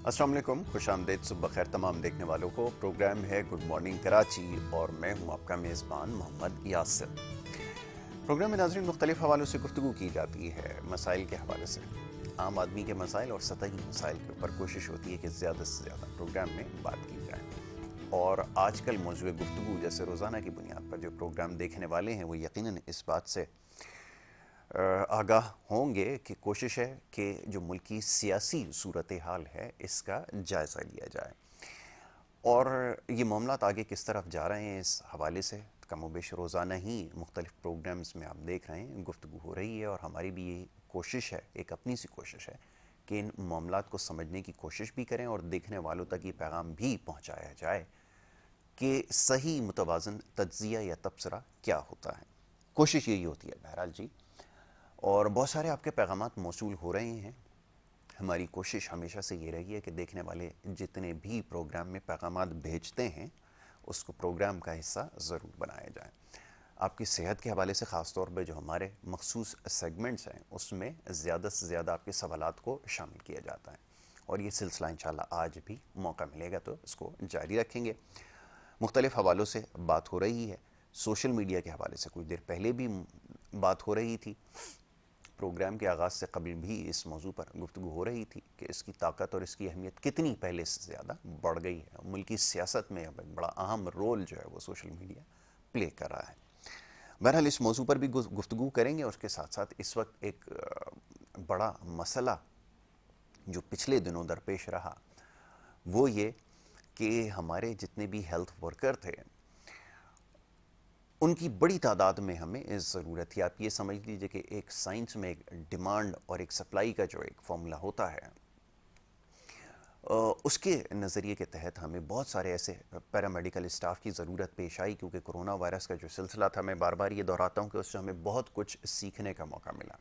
अस्सलाम वालेकुम, खुश आमदेद, सुबह खैर तमाम देखने वालों को। प्रोग्राम है गुड मॉर्निंग कराची और मैं हूं आपका मेज़बान मोहम्मद यासिर। प्रोग्राम में नाज़रीन मुख्तलिफ हवालों से गुफ्तगू की जाती है, मसाइल के हवाले से, आम आदमी के मसाइल और सतही मसाइल के ऊपर कोशिश होती है कि ज़्यादा से ज़्यादा प्रोग्राम में बात की जाए। और आजकल मौजूद गुफ्तगू जैसे रोज़ाना की बुनियाद पर जो प्रोग्राम देखने वाले हैं वो यकीनन इस बात से आगाह होंगे कि कोशिश है कि जो मुल्की सियासी सूरत हाल है इसका जायज़ा लिया जाए और ये मामलात आगे किस तरफ जा रहे हैं इस हवाले से कमोबेश रोज़ाना ही मुख्तलिफ प्रोग्राम्स में आप देख रहे हैं गुफ्तगू हो रही है। और हमारी भी ये कोशिश है, एक अपनी सी कोशिश है कि इन मामलात को समझने की कोशिश भी करें और देखने वालों तक ये पैगाम भी पहुँचाया जाए कि सही मुतवाज़न तज्ज़िया या तबसरा क्या होता है। कोशिश यही होती है बहरहाल जी। और बहुत सारे आपके पैगामात मौसूल हो रहे हैं। हमारी कोशिश हमेशा से ये रही है कि देखने वाले जितने भी प्रोग्राम में पैगामात भेजते हैं उसको प्रोग्राम का हिस्सा ज़रूर बनाया जाए। आपकी सेहत के हवाले से ख़ास तौर पर जो हमारे मखसूस सेगमेंट्स हैं उसमें ज़्यादा से ज़्यादा आपके सवालात को शामिल किया जाता है और ये सिलसिला इंशाल्लाह आज भी मौका मिलेगा तो इसको जारी रखेंगे। मुख्तलिफ हवालों से बात हो रही है। सोशल मीडिया के हवाले से कुछ देर पहले भी बात हो रही थी। प्रोग्राम के आगाज़ से कबल भी इस मौजू पर गुफ्तगू हो रही थी कि इसकी ताकत और इसकी अहमियत कितनी पहले से ज़्यादा बढ़ गई है। मुल्की सियासत में अब एक बड़ा अहम रोल जो है वो सोशल मीडिया प्ले कर रहा है। बहरहाल इस मौजू पर भी गुफ्तगू करेंगे और उसके साथ साथ इस वक्त एक बड़ा मसला जो पिछले दिनों दरपेश रहा वो ये कि हमारे जितने भी हेल्थ वर्कर थे उनकी बड़ी तादाद में हमें इस ज़रूरत थी। आप ये समझ लीजिए कि एक साइंस में एक डिमांड और एक सप्लाई का जो एक फॉर्मूला होता है उसके नज़रिए के तहत हमें बहुत सारे ऐसे पैरामेडिकल स्टाफ की ज़रूरत पेश आई क्योंकि कोरोना वायरस का जो सिलसिला था, मैं बार बार ये दोहराता हूँ कि उससे हमें बहुत कुछ सीखने का मौका मिला।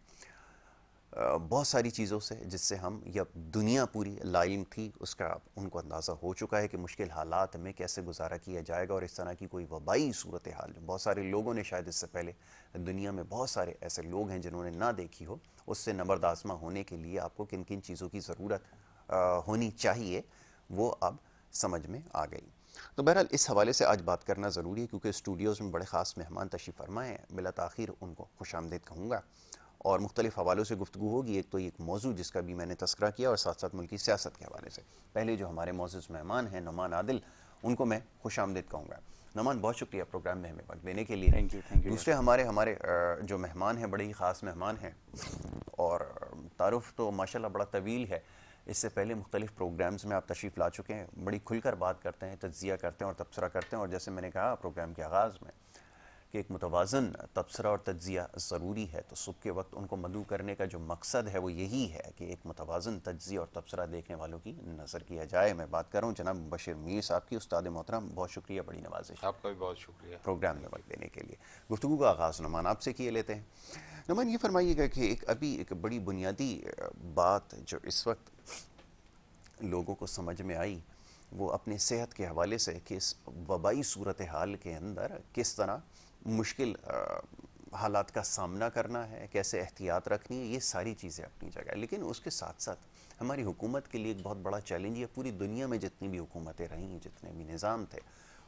बहुत सारी चीज़ों से जिससे हम या दुनिया पूरी लाइम थी उसका उनको अंदाज़ा हो चुका है कि मुश्किल हालात में कैसे गुजारा किया जाएगा। और इस तरह की कोई वबाई सूरत हाल जो बहुत सारे लोगों ने शायद इससे पहले दुनिया में बहुत सारे ऐसे लोग हैं जिन्होंने ना देखी हो, उससे नबरदाज़मा होने के लिए आपको किन किन चीज़ों की ज़रूरत होनी चाहिए वो अब समझ में आ गई। तो बहरहाल इस हवाले से आज बात करना ज़रूरी है क्योंकि स्टूडियोज़ में बड़े ख़ास मेहमान तशरीफ़ फरमाए हैं। बिला ताख़ीर उनको खुशामदीद कहूँगा और मुख्तलिफ हवालों से गुफ्तगू होगी। एक तो एक मौजू जिसका भी मैंने तस्करा किया और साथ साथ मुल्की सियासत के हवाले से। पहले जो हमारे मौजूद मेहमान हैं नुमान आदिल, उनको मैं खुशामदीद कहूँगा। नुमान, बहुत शुक्रिया प्रोग्राम में हमें वक्त देने के लिए। थैंक यू दूसरे यासिर। हमारे हमारे जो मेहमान हैं बड़े ही ख़ास मेहमान हैं और तारुफ तो माशाल्लाह बड़ा तवील है। इससे पहले मुख्तलिफ प्रोग्राम्स में आप तशरीफ़ ला चुके हैं, बड़ी खुलकर बात करते हैं, तज्ज़िया करते हैं और तबसरा करते हैं। और जैसे मैंने कहा प्रोग्राम के आगाज़ में कि एक मुतवाज़न तबसरा और तज्ज़िया ज़रूरी है, तो सुबह के वक्त उनको मदऊ करने का जो मकसद है वो यही है कि एक मुतवाज़न तज्ज़िया और तबसरा देखने वालों की नज़र किया जाए। मैं बात कर रहा हूँ जनाब बशीर मीर साहब की। उस्ताद मोहतरम, बहुत शुक्रिया, बड़ी नवाजिश आपका भी बहुत शुक्रिया। प्रोग्राम में थैंक वक्त देने के लिए। गुफ्तगू का आगाज़ नुमान आपसे किए लेते हैं। नुमान, ये फरमाइएगा कि एक अभी एक बड़ी बुनियादी बात जो इस वक्त लोगों को समझ में आई वो अपने सेहत के हवाले से कि इस वबाई सूरत हाल के अंदर किस तरह मुश्किल हालात का सामना करना है, कैसे एहतियात रखनी है, ये सारी चीज़ें अपनी जगह है। लेकिन उसके साथ साथ हमारी हुकूमत के लिए एक बहुत बड़ा चैलेंज है। पूरी दुनिया में जितनी भी हुकूमतें रहीं, जितने भी निज़ाम थे,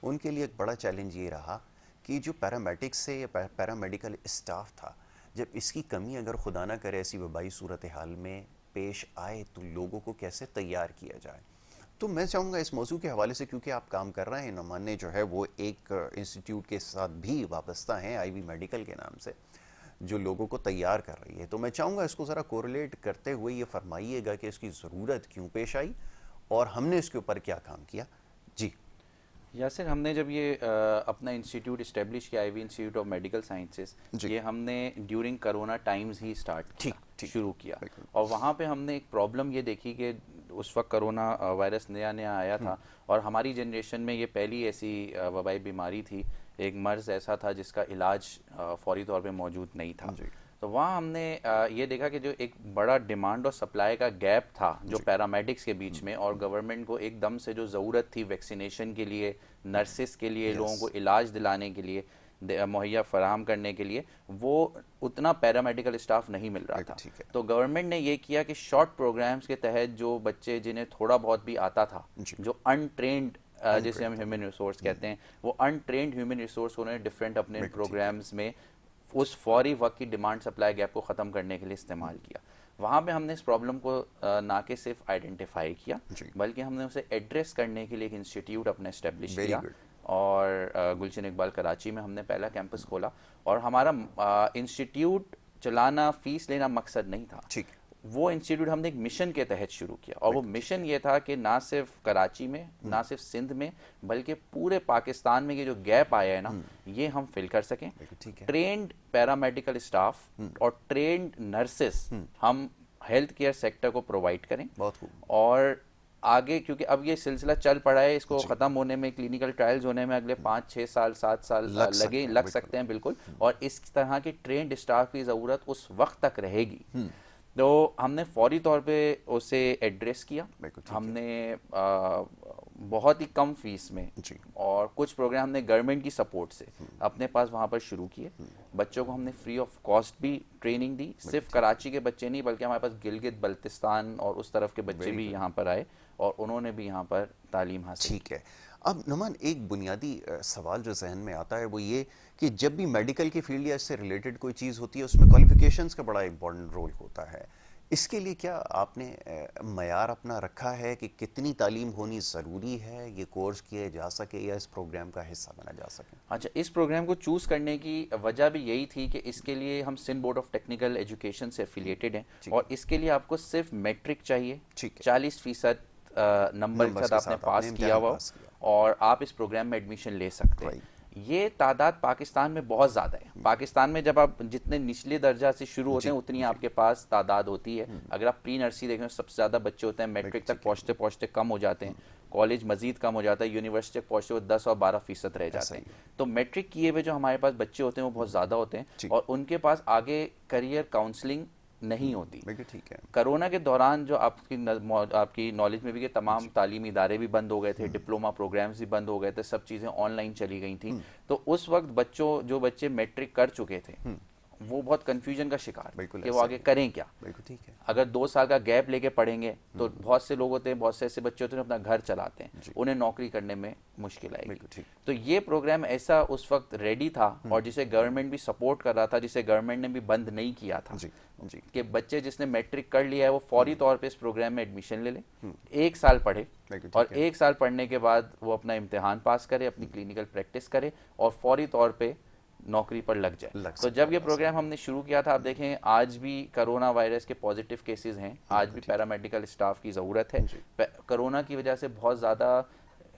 उनके लिए एक बड़ा चैलेंज ये रहा कि जो पैरामेडिक्स से या पैरामेडिकल स्टाफ था, जब इसकी कमी अगर खुदा ना करे ऐसी वबाई सूरत हाल में पेश आए तो लोगों को कैसे तैयार किया जाए। तो मैं चाहूँगा इस मौजू के हवाले से, क्योंकि आप काम कर रहे हैं, नुमान ने जो है वो एक इंस्टीट्यूट के साथ भी वाबस्ता हैं, आईवी मेडिकल के नाम से, जो लोगों को तैयार कर रही है। तो मैं चाहूँगा इसको ज़रा कोरिलेट करते हुए ये फरमाइएगा कि इसकी ज़रूरत क्यों पेश आई और हमने इसके ऊपर क्या काम किया। जी। यासिर, हमने जब ये अपना इंस्टीट्यूट इस्टेब्लिश किया, IV institute of medical sciences, जी। ये हमने ड्यूरिंग करोना टाइम्स ही स्टार्ट किया, ठीक ठीक। शुरू किया। बिल्कुल। और वहाँ पे हमने एक प्रॉब्लम ये देखी कि उस वक्त करोना वायरस नया नया आया था और हमारी जनरेशन में ये पहली ऐसी वबाई बीमारी थी, एक मर्ज़ ऐसा था जिसका इलाज फौरी तौर पे मौजूद नहीं था। जी तो वहाँ हमने ये देखा कि जो एक बड़ा डिमांड और सप्लाई का गैप था जो जी। पैरामेडिक्स के बीच में, और गवर्नमेंट को एकदम से जो ज़रूरत थी वैक्सीनेशन के लिए, नर्सिस के लिए, लोगों यस। को इलाज दिलाने के लिए, मुहैया फराहम करने के लिए, वो उतना पैरामेडिकल स्टाफ नहीं मिल रहा था। ठीक है। तो गवर्नमेंट ने ये किया कि शॉर्ट प्रोग्राम्स के तहत जो बच्चे जिन्हें थोड़ा बहुत भी आता था, जी। जो अनट्रेंड जिसे हम ह्यूमन रिसोर्स कहते हैं, वो अनट्रेंड ह्यूमन रिसोर्स को उन्होंने डिफरेंट अपने बिल्कुल, ठीक है। प्रोग्राम्स में उस फौरी वक्त की डिमांड सप्लाई गैप को ख़त्म करने के लिए इस्तेमाल किया। वहाँ पे हमने इस प्रॉब्लम को ना कि सिर्फ आइडेंटिफाई किया, जी। बल्कि हमने उसे एड्रेस करने के लिए एक इंस्टीट्यूट अपना इस्टेब्लिश वेरी किया, गुड। और गुलशन इकबाल कराची में हमने पहला कैंपस खोला। और हमारा इंस्टीट्यूट चलाना, फीस लेना मकसद नहीं था। ठीक। वो इंस्टीट्यूट हमने एक मिशन के तहत शुरू किया, और वो मिशन ये था कि ना सिर्फ कराची में, ना सिर्फ सिंध में, बल्कि पूरे पाकिस्तान में ये जो गैप आया है ना, ये हम फिल कर सकें। ठीक है। ट्रेंड पैरामेडिकल स्टाफ और ट्रेंड नर्सेस हम हेल्थ केयर सेक्टर को प्रोवाइड करें। बहुत खूब। और आगे, क्योंकि अब ये सिलसिला चल पड़ा है, इसको ख़त्म होने में, क्लिनिकल ट्रायल्स होने में अगले 5-6 साल 7 साल लग सकते हैं बिल्कुल। और इस तरह की ट्रेंड स्टाफ की ज़रूरत उस वक्त तक रहेगी। तो हमने फौरी तौर पे उसे एड्रेस किया। हमने बहुत ही कम फीस में और कुछ प्रोग्राम हमने गवर्नमेंट की सपोर्ट से अपने पास वहाँ पर शुरू किए। बच्चों को हमने फ्री ऑफ कॉस्ट भी ट्रेनिंग दी। सिर्फ कराची के बच्चे नहीं, बल्कि हमारे पास गिलगित बल्तिस्तान और उस तरफ के बच्चे भी यहाँ पर आए, और उन्होंने भी यहाँ पर तालीम हासिल। ठीक है। अब नुमान, एक बुनियादी सवाल जो जहन में आता है वो ये कि जब भी मेडिकल की फील्ड या इससे रिलेटेड कोई चीज़ होती है, उसमें क्वालिफिकेशंस का बड़ा इंपॉर्टेंट रोल होता है। इसके लिए क्या आपने मयार अपना रखा है कि कितनी तालीम होनी ज़रूरी है, ये कोर्स किया जा सके या इस प्रोग्राम का हिस्सा बना जा सके? अच्छा, इस प्रोग्राम को चूज़ करने की वजह भी यही थी कि इसके लिए हम Sindh board of technical education से एफिलिएटेड हैं, और इसके लिए आपको सिर्फ मैट्रिक चाहिए। 40% नंबर के साथ आपने पास किया हुआ, और आप इस प्रोग्राम में एडमिशन ले सकते हैं। ये तादाद पाकिस्तान में बहुत ज़्यादा है। पाकिस्तान में जब आप जितने निचले दर्जा से शुरू होते हैं, उतनी आपके पास तादाद होती है। अगर आप प्री नर्सरी देखें, सबसे ज़्यादा बच्चे होते हैं, मैट्रिक तक पहुँचते पहुँचते कम हो जाते हैं, कॉलेज मजीद कम हो जाता है, यूनिवर्सिटी तक पहुँचते हुए 10 और 12% रह जाते हैं। तो मैट्रिक किए हुए जो हमारे पास बच्चे होते हैं वो बहुत ज़्यादा होते हैं, और उनके पास आगे करियर काउंसलिंग नहीं होती। ठीक है। कोरोना के दौरान जो आपकी नॉलेज में भी कि तमाम तालीमी इदारे भी बंद हो गए थे, डिप्लोमा प्रोग्राम्स भी बंद हो गए थे, सब चीज़ें ऑनलाइन चली गई थी। तो उस वक्त जो बच्चे मैट्रिक कर चुके थे, वो बहुत कंफ्यूजन का शिकार कि वो आगे करें क्या। ठीक है। अगर 2 साल का गैप लेके पढ़ेंगे तो बहुत से लोग होते हैं, बहुत से ऐसे बच्चे होते हैं अपना घर चलाते हैं, उन्हें नौकरी करने में मुश्किल आएगी। तो ये प्रोग्राम ऐसा उस वक्त रेडी था, और जिसे गवर्नमेंट भी सपोर्ट कर रहा था, जिसे गवर्नमेंट ने भी बंद नहीं किया था, कि बच्चे जिसने मैट्रिक कर लिया है वो फौरी तौर पे इस प्रोग्राम में एडमिशन ले ले, 1 साल पढ़े, और 1 साल पढ़ने के बाद वो अपना इम्तिहान पास करे, अपनी क्लिनिकल प्रैक्टिस करे, और फौरी तौर पे नौकरी पर लग जाए। तो जब ये प्रोग्राम हमने शुरू किया था, आप देखें आज भी कोरोना वायरस के पॉजिटिव केसेस हैं, आज भी पैरामेडिकल स्टाफ की ज़रूरत है। कोरोना की वजह से बहुत ज़्यादा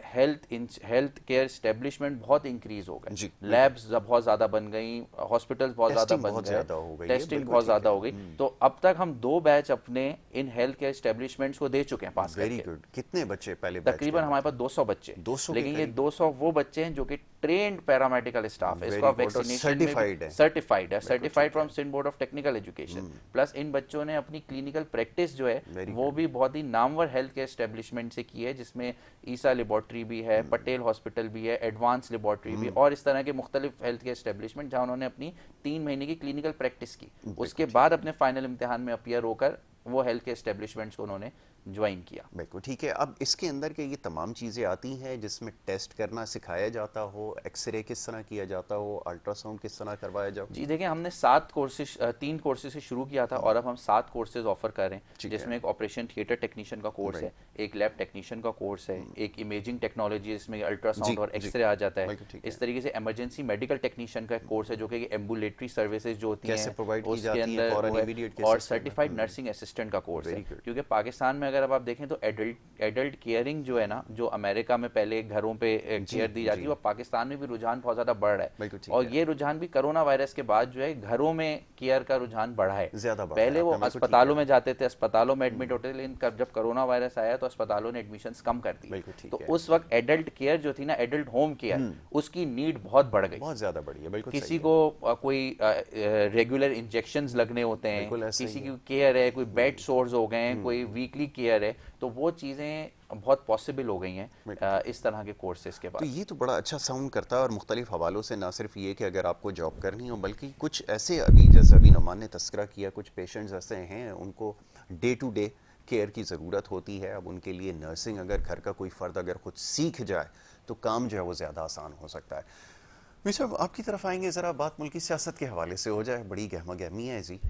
हेल्थ केयर एस्टेब्लिशमेंट बहुत इंक्रीज हो गए, लैब्स बहुत ज़्यादा बन गई, हॉस्पिटल्स बहुत ज़्यादा बन गए, टेस्टिंग बहुत ज़्यादा हो गई। तो अब तक हम 2 बैच अपने इन हेल्थ केयर एस्टेब्लिशमेंट्स को दे चुके हैं पास करके। Very good. कितने बच्चे पहले? तकरीबन हमारे पास 200 बच्चे, लेकिन ये 200 वो बच्चे हैं जो कि ट्रेंड पैरामेडिकल स्टाफ है। इसको आप वैक्सीनेशन में certified from Sindh board of technical education. Plus इन बच्चों ने अपनी क्लिनिकल प्रैक्टिस जो है वो भी बहुत ही नामवर हेल्थ केयर एस्टेब्लिशमेंट से की है, जिसमें ईसा लेबोरेटरी भी है, पटेल हॉस्पिटल भी है, एडवांस लेबोरेटरी भी, और इस तरह के मुख्तलिफ हेल्थ केयर एस्टेब्लिशमेंट जहाँ उन्होंने अपनी 3 महीने की क्लिनिकल प्रैक्टिस की। उसके बाद अपने फाइनल इम्तिहान में अपीयर होकर वो हेल्थ केयर एस्टेब्लिशमेंट्स को उन्होंने ज्वाइन किया। बिल्कुल ठीक है। अब इसके अंदर के ये तमाम चीज़ें आती हैं जिसमें टेस्ट करना सिखाया जाता हो, एक्सरे किस तरह किया जाता हो, अल्ट्रासाउंड किस तरह करवाया जाए? जी देखिए, हमने 3 कोर्सेज से शुरू किया था, और अब हम 7 कोर्सेज ऑफर कर रहे हैं, जिसमें एक ऑपरेशन थिएटर टेक्नीशियन का कोर्स है, एक लैब टेक्नीशियन का कोर्स है, एक इमेजिंग टेक्नोलॉजी जिसमें अल्ट्रासाउंड और एक्सरे आ जाता है, इस तरीके से इमरजेंसी मेडिकल टेक्नीशियन का एक कोर्स है जो कि एम्बुलेटरी सर्विसेज जो होती हैं उसके अंदर, और सर्टिफाइड नर्सिंग असिस्टेंट का कोर्स है। क्योंकि पाकिस्तान में अगर आप देखें तो एडल्ट केयरिंग जो है ना, जो अमेरिका में पहले घरों पे केयर दी जाती है, वो पाकिस्तान में भी रुझान बहुत ज्यादा बढ़ रहा है, और ये रुझान भी कोरोना वायरस के बाद जो है घरों में केयर का रुझान बढ़ा है। पहले वो अस्पतालों में जाते थे, अस्पतालों में एडमिट होते थे, लेकिन जब कोरोना वायरस आया तो अस्पतालों ने एडमिशंस कम कर दी। तो उस वक्त एडल्ट केयर जो थी ना, एडल्ट होम केयर, उसकी नीड बहुत बढ़ गई, बहुत ज्यादा बढ़ी है। किसी को कोई रेगुलर इंजेक्शंस लगने होते हैं, किसी की केयर है, कोई बेड सोर्स हो गए हैं, कोई वीकली केयर है, तो वो चीज़ें बहुत पॉसिबल हो गई हैं इस तरह के कोर्सेज के तो बाद। ये तो बड़ा अच्छा साउंड करता है, और मुख्तलिफ हवालों से, ना सिर्फ ये कि अगर आपको जॉब करनी हो, बल्कि कुछ ऐसे, अभी जैसे अभी नुमान ने तस्करा किया, कुछ पेशेंट्स ऐसे हैं उनको डे टू डे केयर की ज़रूरत होती है। अब उनके लिए नर्सिंग, अगर घर का कोई फ़र्द अगर खुद सीख जाए तो काम जो है वो ज़्यादा आसान हो सकता है। मिस साहब, आपकी तरफ आएंगे, ज़रा बात मुल्की सियासत के हवाले से हो जाए। बड़ी गहमा गहमी है जी,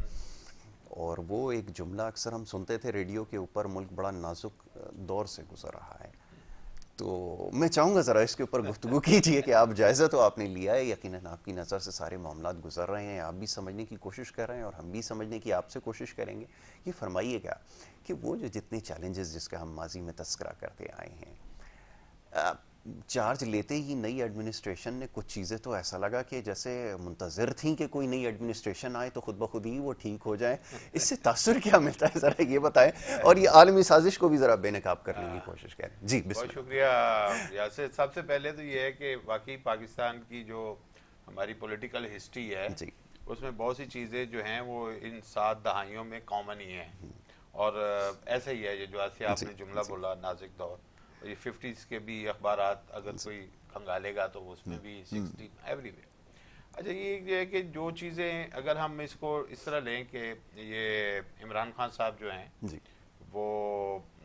और वो एक जुमला अक्सर हम सुनते थे रेडियो के ऊपर, मुल्क बड़ा नाजुक दौर से गुजर रहा है। तो मैं चाहूँगा ज़रा इसके ऊपर गुफ्तगू कीजिए कि आप जायज़ा तो आपने लिया है, यकीनन आपकी नज़र से सारे मामलात गुजर रहे हैं, आप भी समझने की कोशिश कर रहे हैं और हम भी समझने की आपसे कोशिश करेंगे। ये फरमाइएगा कि वो जो जितने चैलेंजेस जिसका हम माजी में तस्करा करते आए हैं, चार्ज लेते ही नई एडमिनिस्ट्रेशन ने कुछ चीज़ें तो ऐसा लगा कि जैसे मुंतज़िर थी कि कोई नई एडमिनिस्ट्रेशन आए तो खुद ब खुद ही वो ठीक हो जाए। इससे तासुर क्या मिलता है, ज़रा ये बताएं, और ये आलमी साजिश को भी ज़रा बेनकाब करने की कोशिश करें जी। बहुत शुक्रिया यासिर। सबसे पहले तो ये है कि वाकई पाकिस्तान की जो हमारी पॉलिटिकल हिस्ट्री है जी, उसमें बहुत सी चीज़ें जो हैं वो इन 7 दहाइयों में कॉमन ही हैं, और ऐसे ही है। ये जो ऐसे आपने जुमला बोला नाजुक दौर, ये 50s के भी अखबारात अगर कोई खंगालेगा तो उसमें भी 60 एवरीवेयर। अच्छा, ये है कि जो चीज़ें अगर हम इसको इस तरह लें कि ये इमरान खान साहब जो हैं जी, वो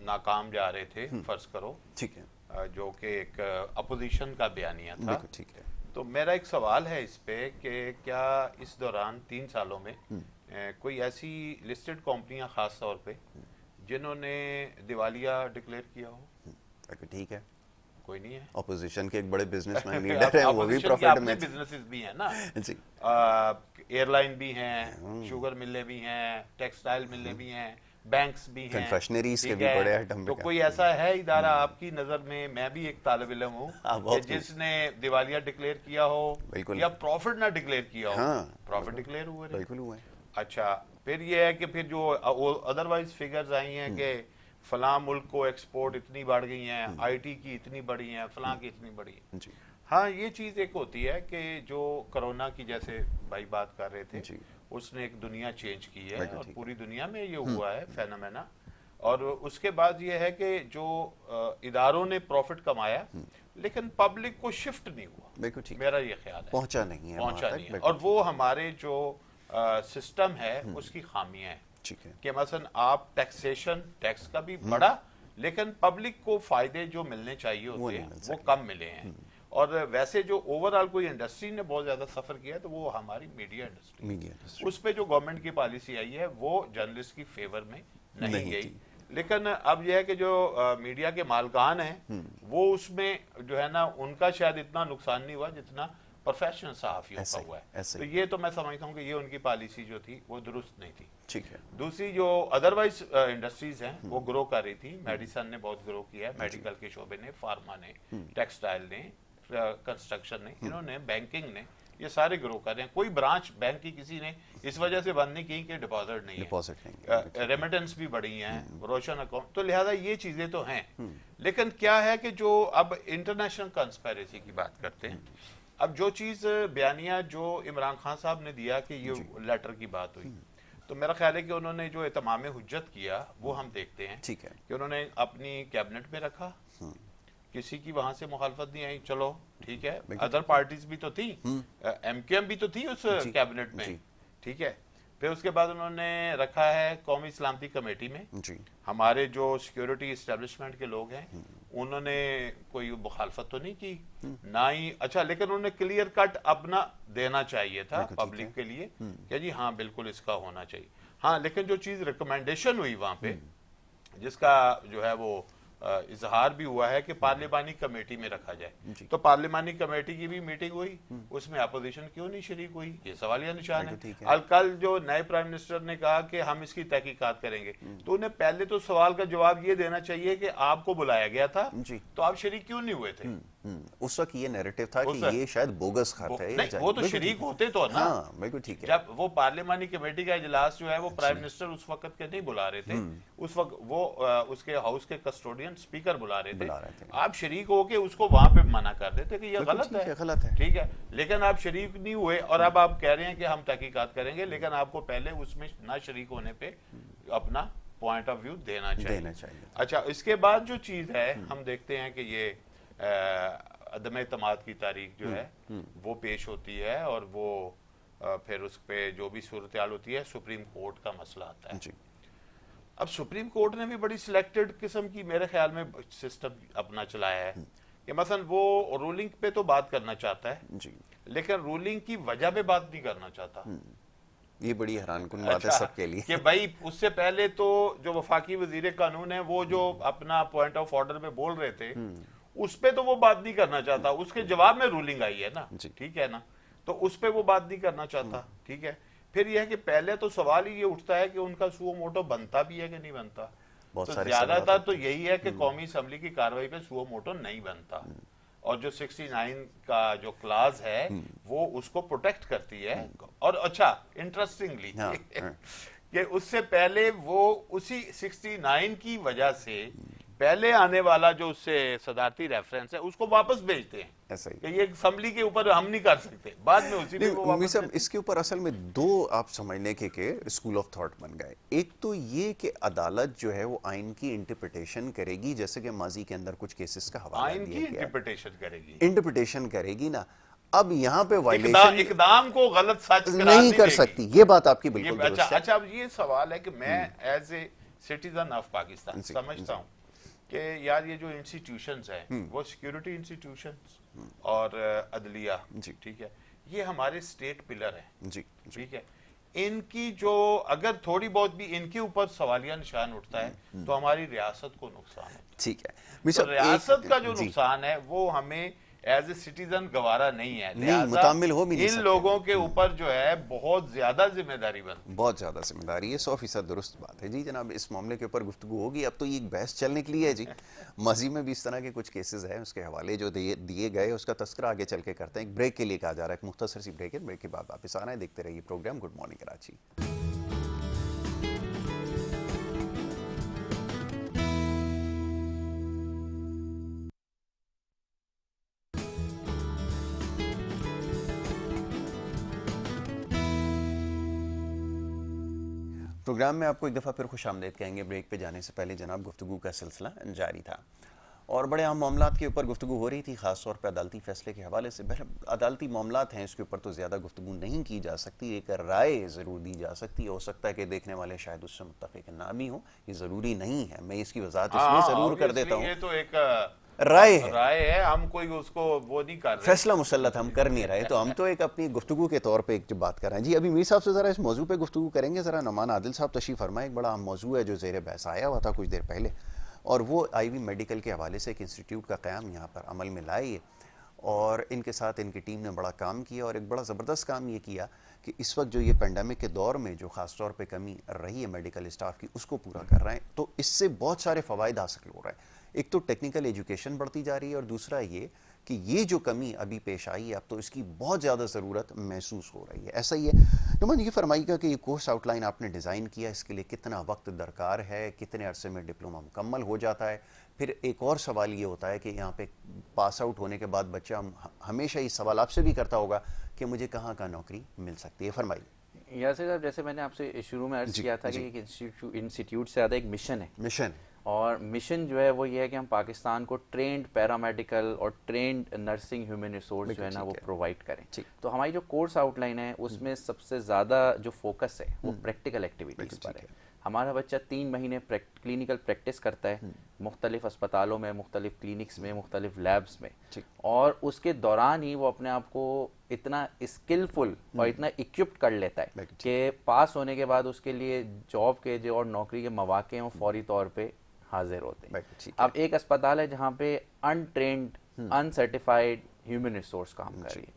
नाकाम जा रहे थे, फर्ज करो, ठीक है, जो कि एक अपोजिशन का बयानिया था। बिल्कुल ठीक है। तो मेरा एक सवाल है इस पे कि क्या इस दौरान 3 सालों में कोई ऐसी लिस्टेड कंपनियां खास तौर पे जिन्होंने दिवालिया डिक्लेयर किया हो? ठीक है, कोई नहीं है। ऑपोजिशन के एक बड़े बिजनेसमैन लीडर हैं, वो भी प्रॉफिट में बिजनेसेस भी हैं ना, जी, एयरलाइन भी हैं, शुगर मिलें भी हैं, टेक्सटाइल मिलें भी हैं, बैंक्स भी हैं, कन्फेक्शनरीज के ठीक भी है। बड़े आइटम। तो कोई ऐसा है इदारा आपकी नजर में, मैं भी एक तालिब इल्म हूँ, कि जिसने दिवालिया डिक्लेयर किया हो बिल्कुल, या प्रॉफिट ना डिक्लेयर किया हो? हाँ, प्रॉफिट डिक्लेयर हुए थे। बिल्कुल हुआ है। अच्छा, फिर ये है कि फिर जो अदरवाइज फिगर्स आई हैं कि फलां मुल्क को एक्सपोर्ट इतनी बढ़ गई हैं, आईटी की इतनी बढ़ी हैं, फलां की इतनी बढ़ी है। जी, हाँ, ये चीज़ एक होती है कि जो कोरोना की जैसे भाई बात कर रहे थे, जी, उसने एक दुनिया चेंज की है, बिल्कुल और ठीक पूरी दुनिया में ये हुआ है फेनोमेना। और उसके बाद ये है कि जो इदारों ने प्रॉफिट कमाया लेकिन पब्लिक को शिफ्ट नहीं हुआ, बिल्कुल ठीक, मेरा ये ख्याल है, पहुंचा नहीं है, पहुंचा वहाँ नहीं तक, है। बिल्कुल और वो हमारे जो सिस्टम है उसकी खामियां हैं ठीक है। कि मसलन आप टैक्स का भी बढ़ा, लेकिन पब्लिक को फायदे जो मिलने चाहिए वो होते नहीं हैं मिल वो सके। कम मिले हैं। और वैसे जो ओवरऑल कोई इंडस्ट्री ने बहुत ज्यादा सफर किया है तो वो हमारी मीडिया इंडस्ट्री, मीडिया इंडस्ट्री उस पे जो गवर्नमेंट की पॉलिसी आई है वो जर्नलिस्ट की फेवर में नहीं गई। लेकिन अब यह है कि जो मीडिया के मालकान हैं वो उसमें जो है ना, उनका शायद इतना नुकसान नहीं हुआ जितना प्रोफेशनल सहाफियों का हुआ है। तो ये तो मैं समझता हूँ कि ये उनकी पॉलिसी जो थी वो दुरुस्त नहीं थी। ठीक है। दूसरी जो अदरवाइज इंडस्ट्रीज हैं वो ग्रो कर रही थी। मेडिसन ने बहुत ग्रो किया है, मेडिकल के शोबे ने, फार्मा ने, टेक्सटाइल ने, कंस्ट्रक्शन ने, इन्होंने, बैंकिंग ने, ये सारे ग्रो कर रहे हैं। कोई ब्रांच बैंक की किसी ने इस वजह से बंद नहीं की कि डिपॉजिट नहीं है, रेमिटेंस भी बढ़ी हैं, रोशन अकाउंट, तो लिहाजा ये चीजें तो हैं। लेकिन क्या है कि जो अब इंटरनेशनल कंस्पेरेसी की बात करते हैं, अब जो चीज बयानिया जो इमरान खान साहब ने दिया कि ये लेटर की बात हुई, तो मेरा ख्याल है कि उन्होंने जो इत्माम हुज्जत किया वो हम देखते हैं। ठीक है कि उन्होंने अपनी कैबिनेट में रखा, किसी की वहां से मुखालफत नहीं आई, चलो ठीक है। अदर पार्टीज भी तो थी, एमकेएम भी तो थी उस कैबिनेट में, ठीक है। फिर उसके बाद उन्होंने रखा है कौमी सलामती कमेटी में जी, हमारे जो सिक्योरिटी एस्टेब्लिशमेंट के लोग हैं उन्होंने कोई मुखालफत तो नहीं की ना ही। अच्छा, लेकिन उन्होंने क्लियर कट अपना देना चाहिए था पब्लिक के लिए कि जी हाँ बिल्कुल इसका होना चाहिए। हाँ, लेकिन जो चीज रिकमेंडेशन हुई वहां पे, जिसका जो है वो इजहार भी हुआ है कि पार्लिमानी कमेटी में रखा जाए, तो पार्लिमानी कमेटी की भी मीटिंग हुई, उसमें अपोजिशन क्यों नहीं शरीक हुई, ये सवालिया निशान है। और कल जो नए प्राइम मिनिस्टर ने कहा कि हम इसकी तहकीकात करेंगे, तो उन्हें पहले तो सवाल का जवाब ये देना चाहिए कि आपको बुलाया गया था तो आप शरीक क्यों नहीं हुए थे। उस वक्त ये नैरेटिव था कि ये शायद बोगस खत है। नहीं, वो तो शरीक होते तो ना। हाँ, बिल्कुल ठीक है। जब वो पार्लिमानी कमेटी का इजलास जो है वो प्राइम मिनिस्टर उस वक्त के नहीं बुला रहे थे, उस वक्त वो उसके हाउस के कस्टोडियन स्पीकर बुला रहे थे। आप शरीक होके उसको वहां पे मना कर देते कि ये गलत है, ठीक है। लेकिन आप शरीक नहीं हुए और अब आप कह रहे हैं कि हम तहकीकात करेंगे, लेकिन आपको पहले उसमें ना शरीक होने पे अपना पॉइंट ऑफ व्यू देना चाहिए। अच्छा, इसके बाद जो चीज है हम देखते हैं कि ये अदम एतमाद की तारीख जो है वो पेश होती है, और वो फिर उस पे जो भी सूरत हाल होती है सुप्रीम कोर्ट का मसला आता है। अब सुप्रीम कोर्ट ने भी बड़ी सिलेक्टेड किस्म की मेरे ख्याल में सिस्टम अपना चलाया है कि मसलन वो रूलिंग पे तो बात करना चाहता है जी, लेकिन रूलिंग की वजह पे बात नहीं करना चाहता। ये बड़ी हैरानकुन बात है सबके लिए कि भाई उससे पहले तो जो वफाकी वजीर कानून है वो जो अपना पॉइंट ऑफ ऑर्डर में बोल रहे थे उस पे तो वो बात नहीं करना चाहता, उसके जवाब में रूलिंग आई है ना, ठीक है ना, तो उस पे वो बात नहीं करना चाहता। ठीक है, फिर यह है कि पहले तो सवाल ही ये उठता है कि उनका सुओ मोटो बनता भी है कि नहीं बनता। तो ज्यादातर तो यही है कि कौमी असम्बली की कार्रवाई पे सुओ मोटो नहीं बनता, और जो 69 का जो क्लास है वो उसको प्रोटेक्ट करती है। और अच्छा इंटरेस्टिंगली कि उससे पहले वो उसी 69 की वजह से पहले आने वाला जो उससे सदारती रेफरेंस है उसको वापस भेजते हैं, ऐसा ही कि ये असम्बली के ऊपर हम नहीं कर सकते, बाद में उसी पे वो वापस। इसके ऊपर असल में दो आप समझने के स्कूल ऑफ थॉट बन गए। एक तो ये कि अदालत जो है वो आइन की इंटरप्रिटेशन करेगी, जैसे कि माजी के अंदर कुछ केसेस का हवाला आइन की इंटरप्रिटेशन करेगी ना। अब यहाँ पे वायलेशन इकदाम को गलत सच नहीं कर सकती, ये बात आपकी बिल्कुल दुरुस्त है। अच्छा, अब ये सवाल है कि मैं as a citizen of Pakistan समझता हूँ कि यार ये जो इंस्टीट्यूशंस हैं वो सिक्योरिटी इंस्टीट्यूशंस और अदलिया, ठीक है, ये हमारे स्टेट पिलर हैं जी, ठीक है, इनकी जो अगर थोड़ी बहुत भी इनके ऊपर सवालिया निशान उठता है तो हमारी रियासत को नुकसान है। ठीक है, तो रियासत का जो नुकसान है वो हमें एज ए सिटीजन गवारा नहीं है, मुतामिल हो भी नहीं इन लोगों के ऊपर जो है बहुत ज्यादा जिम्मेदारी बनती है, बहुत ज्यादा जिम्मेदारी है। 100% दुरुस्त बात है जी जनाब। इस मामले के ऊपर गुफ्तगू होगी। अब तो ये बहस चलने के लिए है जी, माजी में भी इस तरह के कुछ केसेस हैं, उसके हवाले जो दिए गए उसका तस्करा आगे चल के करते हैं। एक ब्रेक के लिए कहा जा रहा है, एक मुख्तसर सी ब्रेक है, ब्रेक के बाद वापस आना है। देखते रहिए programme good morning Karachi. Programme में आपको एक दफ़ा फिर खुश आमदेद कहेंगे। ब्रेक पे जाने से पहले जनाब गुफ्तगू का सिलसिला जारी था और बड़े अहम मामलात के ऊपर गुफ्तगू हो रही थी, ख़ास तौर पर अदालती फ़ैसले के हवाले से। अदालती मामलात हैं, इसके ऊपर तो ज़्यादा गुफ्तगू नहीं की जा सकती, एक राय ज़रूर दी जा सकती है। हो सकता है कि देखने वाले शायद उससे मुत्तफ़िक़ ना भी हो, ये ज़रूरी नहीं है। मैं इसकी वजाहत इसलिए ज़रूर कर देता हूँ, तो एक राय है, हम कोई उसको वो नहीं कर रहे, फैसला मुसल्लत हम कर नहीं रहे, तो हम तो एक अपनी गुफ्तगू के तौर पे एक जो बात कर रहे हैं। जी अभी मीर साहब से ज़रा इस मौजू पे गुफ्तगू करेंगे। ज़रा नमान आदिल साहब तशरीफ़ फरमाएं। एक बड़ा अहम मौजू है जो ज़ेर बहस आया हुआ था कुछ देर पहले, और वो आईवी मेडिकल के हवाले से एक इंस्टीट्यूट का क़याम यहाँ पर अमल में लाए, और इनके साथ इनकी टीम ने बड़ा काम किया, और एक बड़ा ज़बरदस्त काम ये किया कि इस वक्त जो ये पेंडेमिक के दौर में जो ख़ास तौर पे कमी रही है मेडिकल स्टाफ की, उसको पूरा कर रहे हैं। तो इससे बहुत सारे फ़वाइद हासिल हो रहे हैं। एक तो टेक्निकल एजुकेशन बढ़ती जा रही है, और दूसरा ये कि ये जो कमी अभी पेश आई है अब तो इसकी बहुत ज़्यादा ज़रूरत महसूस हो रही है। ऐसा ही है। नुमान ये फरमाइएगा कि ये कोर्स आउटलाइन आपने डिज़ाइन किया, इसके लिए कितना वक्त दरकार है, कितने अरसे में डिप्लोमा मुकम्मल हो जाता है? फिर एक और सवाल ये होता है कि यहाँ पे पास आउट होने के बाद बच्चा हमेशा ये सवाल आपसे भी करता होगा कि मुझे कहाँ का नौकरी मिल सकती है। फरमाइए। यासिर साहब, जैसे मैंने आपसे शुरू में अर्ज किया था कि एक इंस्टीट्यूट से ज़्यादा एक मिशन है, और मिशन जो है वो ये है कि हम पाकिस्तान को ट्रेंड पैरामेडिकल और ट्रेंड नर्सिंग ह्यूमन रिसोर्स जो है ना वो प्रोवाइड करें। तो हमारी जो कोर्स आउटलाइन है उसमें सबसे ज़्यादा जो फोकस है वो प्रैक्टिकल एक्टिविटीज़ पर है। हमारा बच्चा 3 महीने क्लिनिकल प्रैक्टिस करता है मुख्तलिफ अस्पतालों में, मुख्तलिफ क्लिनिक्स में, मुख्तलिफ लैब्स में, और उसके दौरान ही वो अपने आप को इतना स्किलफुल और इतना इक्विप्ड कर लेता है कि पास होने के बाद उसके लिए जॉब के जो और नौकरी के मौके हैं वो फौरी तौर पे हाजिर होते हैं। अब एक अस्पताल है जहाँ पे अनट्रेंड अनसर्टिफाइड ह्यूमन रिसोर्स काम कर रही है,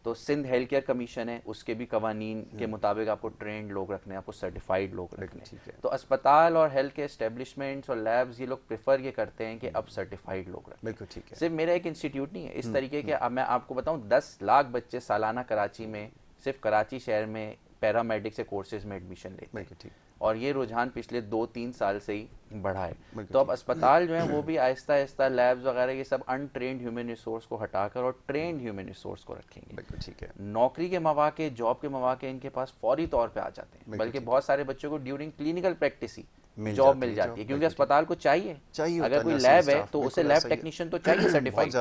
तो सिंध हेल्थ केयर कमीशन है, उसके भी कवानीन के मुताबिक आपको ट्रेंड लोग रखने हैं, आपको सर्टिफाइड लोग रखने हैं। तो अस्पताल और हेल्थ केयर एस्टेब्लिशमेंट्स और लैब्स ये लोग प्रेफर ये करते हैं कि अब सर्टिफाइड लोग रखें। बिल्कुल ठीक है। सिर्फ मेरा एक इंस्टीट्यूट नहीं है, इस तरीके के मैं आपको बताऊं 10 लाख बच्चे सालाना कराची में, सिर्फ कराची शहर में पैरामेडिक से कोर्सेज में एडमिशन लेते हैं, और ये रुझान पिछले 2-3 साल से ही बढ़ा है। तो अब अस्पताल जो है वो भी आहिस्ता आहिस्ता लैब्स वगैरह ये सब अनट्रेंड ह्यूमन रिसोर्स को हटाकर और ट्रेंड ह्यूमन रिसोर्स को रखेंगे। बिल्कुल ठीक है। नौकरी के मौके, जॉब के मौके इनके पास फौरी तौर पे आ जाते हैं, बल्कि बहुत सारे बच्चों को ड्यूरिंग क्लिनिकल प्रैक्टिस ही जॉब मिल जाती है, क्योंकि अस्पताल को चाहिए अगर कोई लैब है तो उसे लैब टेक्नीशियन तो चाहिए सर्टिफाइड,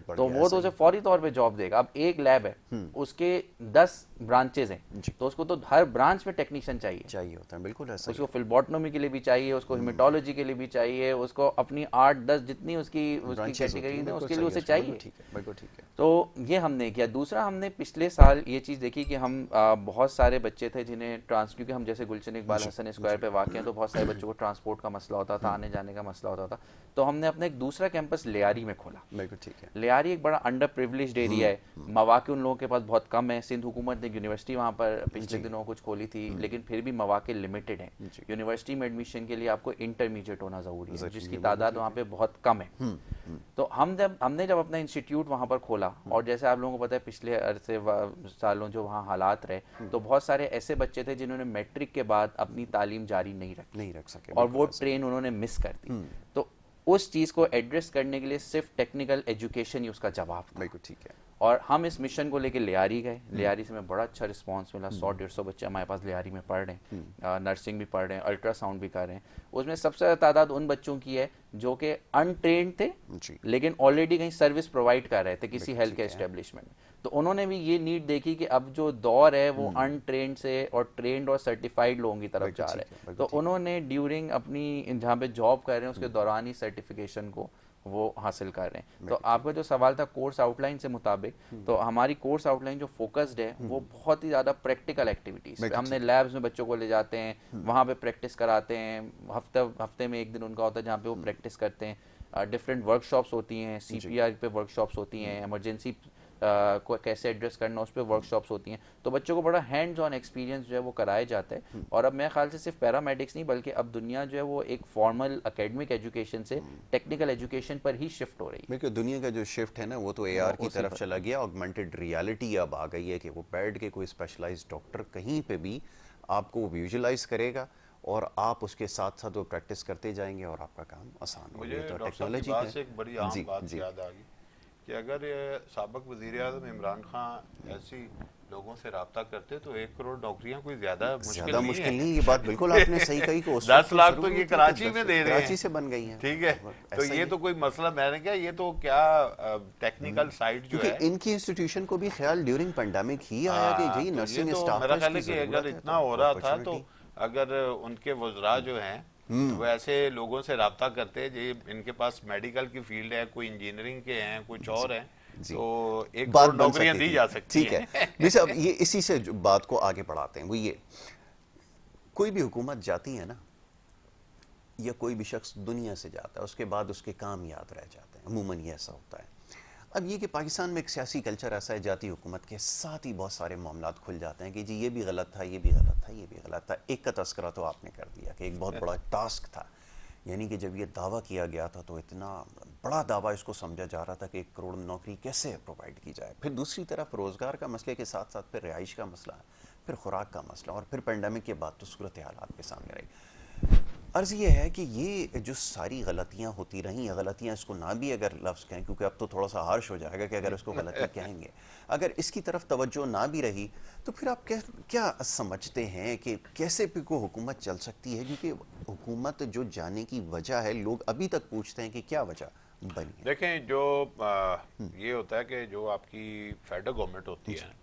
तो वो तो उसे फौरी तौर पे जॉब देगा। अब एक लैब है उसके 10 ब्रांचेज हैं, तो उसको तो हर ब्रांच में टेक्नीशियन चाहिए होता है। बिल्कुल ऐसा उसको फिलबॉटनोमी के लिए भी चाहिए, उसको हेमेटोलॉजी के लिए भी चाहिए, उसको अपनी 8-10 जितनी उसकी कैटेगरी है उसके लिए उसे चाहिए। बिल्कुल ठीक है। तो ये हमने किया। दूसरा, हमने पिछले साल ये चीज़ देखी कि हम बहुत सारे बच्चे थे जिन्हें क्योंकि हम जैसे गुलशन इकबाल हसन स्क्वायर पे वाक़ हैं, तो बहुत सारे बच्चों को ट्रांसपोर्ट का मसला होता था, आने जाने का मसला होता था, तो हमने अपना एक दूसरा कैंपस लियारी में खोला। बिल्कुल ठीक है। लियारी एक बड़ा अंडर प्रिविलेज्ड एरिया है, मौके उन लोगों के पास बहुत कम है। सिंध हुकूमत ने यूनिवर्सिटी वहाँ पर पिछले दिनों कुछ खोली थी, लेकिन फिर भी मौके लिमिटेड हैं। यूनिवर्सिटी में एडमिशन के लिए आपको इंटरमीडिएट होना ज़रूरी है, जिसकी तादाद वहाँ पे बहुत कम है। तो हमने जब अपना इंस्टीट्यूट वहाँ पर खोला, और जैसे आप लोगों को पता है पिछले अरसे सालों जो वहाँ हालात रहे, तो बहुत सारे ऐसे बच्चे थे जिन्होंने मैट्रिक के बाद अपनी तालीम जारी नहीं रख सके और वो ट्रेन उन्होंने मिस कर दी। तो उस चीज़ को एड्रेस करने के लिए सिर्फ टेक्निकल एजुकेशन ही उसका जवाब था। बिल्कुल ठीक है। और हम इस मिशन को लेके लियारी गए। लियारी से हमें बड़ा अच्छा रिस्पांस मिला। 100-150 बच्चे हमारे पास लियारी में पढ़ रहे हैं, नर्सिंग भी पढ़ रहे हैं, अल्ट्रासाउंड भी कर रहे हैं। उसमें सबसे ज़्यादा तादाद उन बच्चों की है जो कि अनट्रेंड थे लेकिन ऑलरेडी कहीं सर्विस प्रोवाइड कर रहे थे किसी हेल्थ केयर एस्टेब्लिशमेंट में। तो उन्होंने भी ये नीड देखी कि अब जो दौर है वो अनट्रेंड से और ट्रेंड और सर्टिफाइड लोगों की तरफ जा रहा है। तो उन्होंने ड्यूरिंग अपनी जहाँ पे जॉब कर रहे हैं उसके दौरान ही सर्टिफिकेशन को वो हासिल कर रहे हैं। तो आपका जो सवाल था कोर्स आउटलाइन से मुताबिक, तो हमारी कोर्स आउटलाइन जो फोकस्ड है वो बहुत ही ज़्यादा प्रैक्टिकल एक्टिविटीज़। हमने लैब्स में बच्चों को ले जाते हैं, वहाँ पे प्रैक्टिस कराते हैं। हफ्ते में एक दिन उनका होता है जहाँ पे वो प्रैक्टिस करते हैं। डिफरेंट वर्कशॉप्स होती हैं, CPR पे वर्कशॉप्स होती हैं, इमरजेंसी को कैसे एड्रेस करना उस पर वर्कशॉप्स होती हैं। तो बच्चों को बड़ा हैंड्स ऑन एक्सपीरियंस जो है वो कराया जाता है। और अब मेरे ख्याल से सिर्फ पैरामेडिक्स नहीं बल्कि अब दुनिया जो है वो एक फॉर्मल एकेडमिक एजुकेशन से टेक्निकल एजुकेशन पर ही शिफ्ट हो रही है। बिल्कुल, दुनिया का जो शिफ्ट है ना वो तो AR की तरफ चला गया। ऑगमेंटेड रियलिटी अब आ गई है कि वो बैठ के कोई स्पेशलाइज्ड डॉक्टर कहीं पे भी आपको विजुअलाइज करेगा और आप उसके साथ साथ वो प्रैक्टिस करते जाएंगे और आपका काम आसान हो मुझे तो टेक्नोलॉजी से एक बड़ी आम बात याद आ गई कि अगर साबिक वज़ीर-ए-आज़म इमरान खान ऐसी लोगों से रब्ता करते तो 1 करोड़ नौकरियां कोई ज्यादा मुश्किल नहीं। ये बात बिल्कुल आपने सही कही कि 10 लाख तो ये कराची में दे रहे हैं, कराची से बन गई है। ठीक है, तो ये तो कोई मसला, मैंने क्या ये तो क्या टेक्निकल साइड जो है इनकी इंस्टीट्यूशन को भी ख्याल ड्यूरिंग पेंडेमिक ही आया कि जी नर्सिंग स्टाफ मेरा ख्याल है कि अगर इतना हो रहा था तो अगर उनके वज़रा जो हैं वो ऐसे लोगों से रब्ता करते जी इनके पास मेडिकल की फील्ड है, कोई इंजीनियरिंग के हैं, कुछ और हैं, तो 1 करोड़ नौकरियां दी जा सकती ठीक है। वैसे अब ये इसी से बात को आगे बढ़ाते हैं। वो ये कोई भी हुकूमत जाती है ना या कोई भी शख्स दुनिया से जाता है उसके बाद उसके काम याद रह जाते हैं, अमूमन ये ऐसा होता है। अब ये कि पाकिस्तान में एक सियासी कल्चर ऐसा है, जाती हुकूमत के साथ ही बहुत सारे मामलात खुल जाते हैं कि जी ये भी गलत था, ये भी गलत था, ये भी गलत था। एक का तस्करा तो आपने कर दिया कि एक बहुत बड़ा टास्क था, यानी कि जब ये दावा किया गया था तो इतना बड़ा दावा इसको समझा जा रहा था कि 1 करोड़ नौकरी कैसे प्रोवाइड की जाए। फिर दूसरी तरफ रोज़गार का मसले के साथ साथ फिर रिहाइश का मसला, फिर खुराक का मसला, और फिर पेंडेमिक के बाद तो सूरत हाल आपके सामने रही। अर्ज़ ये है कि ये जो सारी गलतियाँ होती रहीं, या गलतियाँ इसको ना भी अगर लफ्ज़ कहें क्योंकि अब तो थोड़ा सा हार्श हो जाएगा कि अगर इसको गलती कहेंगे, अगर इसकी तरफ तवज्जो ना भी रही तो फिर आप क्या समझते हैं कि कैसे भी कोई हुकूमत चल सकती है? क्योंकि हुकूमत जो जाने की वजह है लोग अभी तक पूछते हैं कि क्या वजह बनी है। देखें जो ये होता है कि जो आपकी फेडरल गवर्नमेंट होती है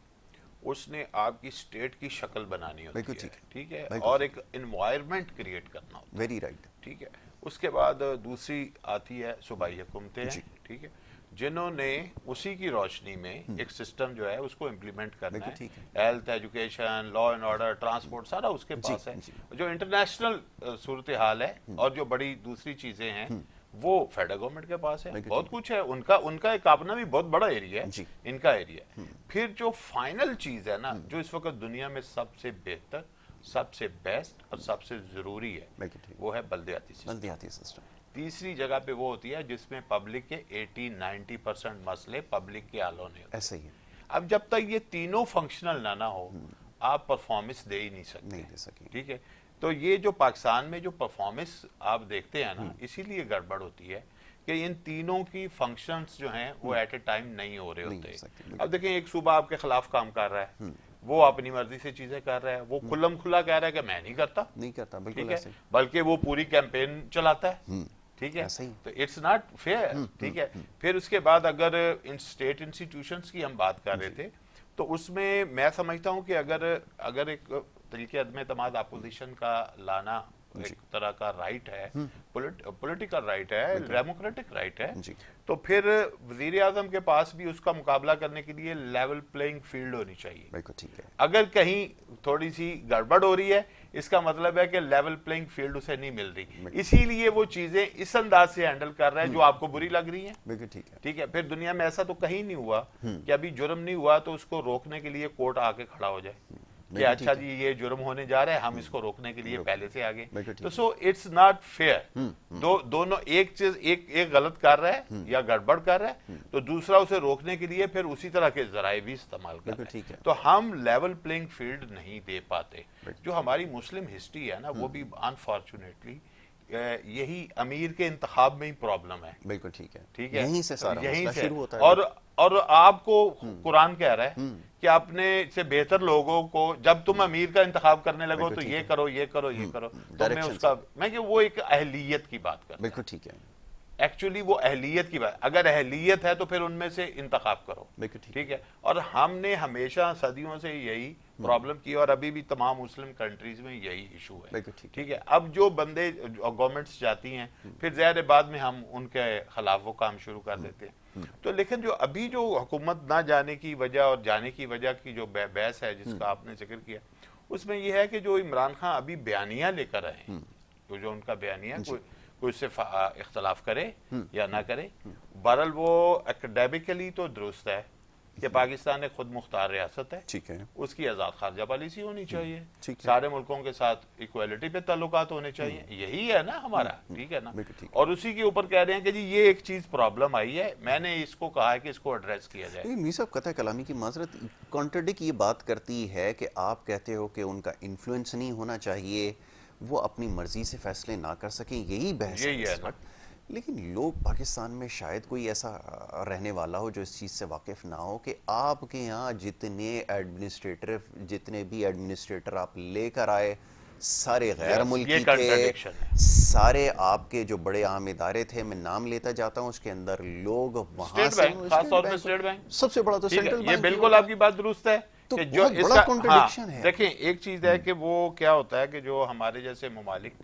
उसने आपकी स्टेट की शक्ल बनानी होती है, ठीक है, और एक एनवायरनमेंट क्रिएट करना होता है। वेरी राइट, ठीक है। उसके बाद दूसरी आती है सूबाई हुकूमतें हैं, ठीक है, जिन्होंने उसी की रोशनी में एक सिस्टम जो है उसको इम्प्लीमेंट करना है। Health, education, law and order, transport सारा उसके पास है। जो इंटरनेशनल सूरत हाल है और जो बड़ी दूसरी चीजें हैं वो फेडरल गवर्नमेंट के पास है, बहुत कुछ है। उनका एक अपना भी बहुत बड़ा एरिया है, इनका एरिया। फिर जो फाइनल चीज है ना, जो इस वक्त दुनिया में सबसे बेहतर, सबसे बेस्ट और सबसे जरूरी है, वो है बल्दियाती सिस्टम। तीसरी जगह पे वो होती है जिसमें पब्लिक के 80-90% मसले पब्लिक के हाल होने होते हैं। ऐसे ही। अब जब तक ये तीनों फंक्शनल ना हो आप परफॉर्मेंस दे ही नहीं सकते, नहीं दे सके। ठीक है। तो ये जो पाकिस्तान में जो परफॉर्मेंस आप देखते हैं ना, इसीलिए गड़बड़ होती है कि इन तीनों की फंक्शंस जो हैं वो एट ए टाइम नहीं हो रहे होते। अब देखें, एक सूबा आपके खिलाफ काम कर रहा है, वो अपनी मर्जी से चीजें कर रहा है, वो खुल्लम खुल्ला कह रहा है कि मैं नहीं करता, बिल्कुल ठीक है, बल्कि वो पूरी कैंपेन चलाता है, ठीक है, तो इट्स नॉट फेयर, ठीक है। फिर उसके बाद अगर इन स्टेट इंस्टीट्यूशंस की हम बात कर रहे थे, तो उसमें मैं समझता हूं कि अगर एक तरीके अदम एतमाद अपोजिशन का लाना एक तरह का राइट है, पॉलिटिकल राइट है, डेमोक्रेटिक राइट है, तो फिर वजीर आजम के पास भी उसका मुकाबला करने के लिए लेवल प्लेइंग फील्ड होनी चाहिए। बिल्कुल ठीक है। अगर कहीं थोड़ी सी गड़बड़ हो रही है, इसका मतलब है कि लेवल प्लेइंग फील्ड उसे नहीं मिल रही, इसीलिए वो चीजें इस अंदाज से हैंडल कर रहा है जो आपको बुरी लग रही है। बिल्कुल ठीक है। ठीक है, फिर दुनिया में ऐसा तो कहीं नहीं हुआ कि अभी जुर्म नहीं हुआ तो उसको रोकने के लिए कोर्ट आके खड़ा हो जाए कि अच्छा जी ये जुर्म होने जा रहा है, हम इसको रोकने के लिए पहले से आगे। तो सो इट्स नॉट फेयर। दोनों एक चीज एक गलत कर रहा है या गड़बड़ कर रहा है, तो दूसरा उसे रोकने के लिए फिर उसी तरह के जराए भी इस्तेमाल कर रहा है। तो हम लेवल प्लेइंग फील्ड नहीं दे पाते। जो हमारी मुस्लिम हिस्ट्री है ना, वो भी अनफॉर्चुनेटली यही अमीर के इंतखाब में ही प्रॉब्लम है। बिल्कुल ठीक है, ठीक है, यहीं से सारा यहीं से शुरू होता है। और आपको कुरान कह रहा है कि अपने से बेहतर लोगों को जब तुम अमीर का इंतखाब करने लगो तो ये करो ये करो ये करो, तो मैं उसका कि वो एक अहलियत की बात कर, बिल्कुल ठीक है, एक्चुअली वो अहलियत की बात, अगर अहलियत है तो फिर उनमें से इंतखाब करो, ठीक है। और हमने हमेशा सदियों से यही प्रॉब्लम की और अभी भी तमाम मुस्लिम कंट्रीज में यही इशू है, ठीक है। अब जो बंदे गवर्नमेंट्स जाती हैं, फिर ज़ाहिर बाद में हम उनके खिलाफ वो काम शुरू कर देते हैं। तो लेकिन जो अभी जो हुकूमत ना जाने की वजह और जाने की वजह की जो बहस है जिसका आपने जिक्र किया, उसमें यह है कि जो इमरान खान अभी बयानिया लेकर आए हैं, तो जो उनका बयानिया कोई उससे इख्तलाफ करे या ना करे, बहरहाल वो एकेडमिकली तो दुरुस्त है कि पाकिस्तान एक खुद मुख्तार रियासत है, ठीक है, उसकी आज़ाद खारजा पॉलिसी होनी चाहिए, सारे मुल्कों के साथ इक्वालिटी पे ताल्लुकात होने चाहिए, यही है ना हमारा, ठीक है ना। और उसी के ऊपर कह रहे हैं कि जी ये एक चीज प्रॉब्लम आई है, मैंने इसको कहा है कि इसको एड्रेस किया जाए। मीर साहब, कतई कलामी की माजरत कॉन्ट्रडिक्ट ये बात करती है कि आप कहते हो कि उनका इन्फ्लुएंस नहीं होना चाहिए, वो अपनी मर्जी से फैसले ना कर सकें, यही बहस है। लेकिन लोग पाकिस्तान में शायद कोई ऐसा रहने वाला हो जो इस चीज़ से वाकिफ़ ना हो कि आपके यहाँ जितने भी एडमिनिस्ट्रेटर आप लेकर आए सारे गैर मुल्की थे, सारे आपके जो बड़े अहम इदारे थे, मैं नाम लेता जाता हूँ उसके अंदर लोग वहाँ से, खासतौर पे स्टेट बैंक सबसे बड़ा तो सेंट्रल बैंक, ये बिल्कुल आपकी बात दुरुस्त है। तो जो इसका कॉन्ट्रडिक्शन है, देखें एक चीज है कि वो क्या होता है कि जो हमारे जैसे ममालिक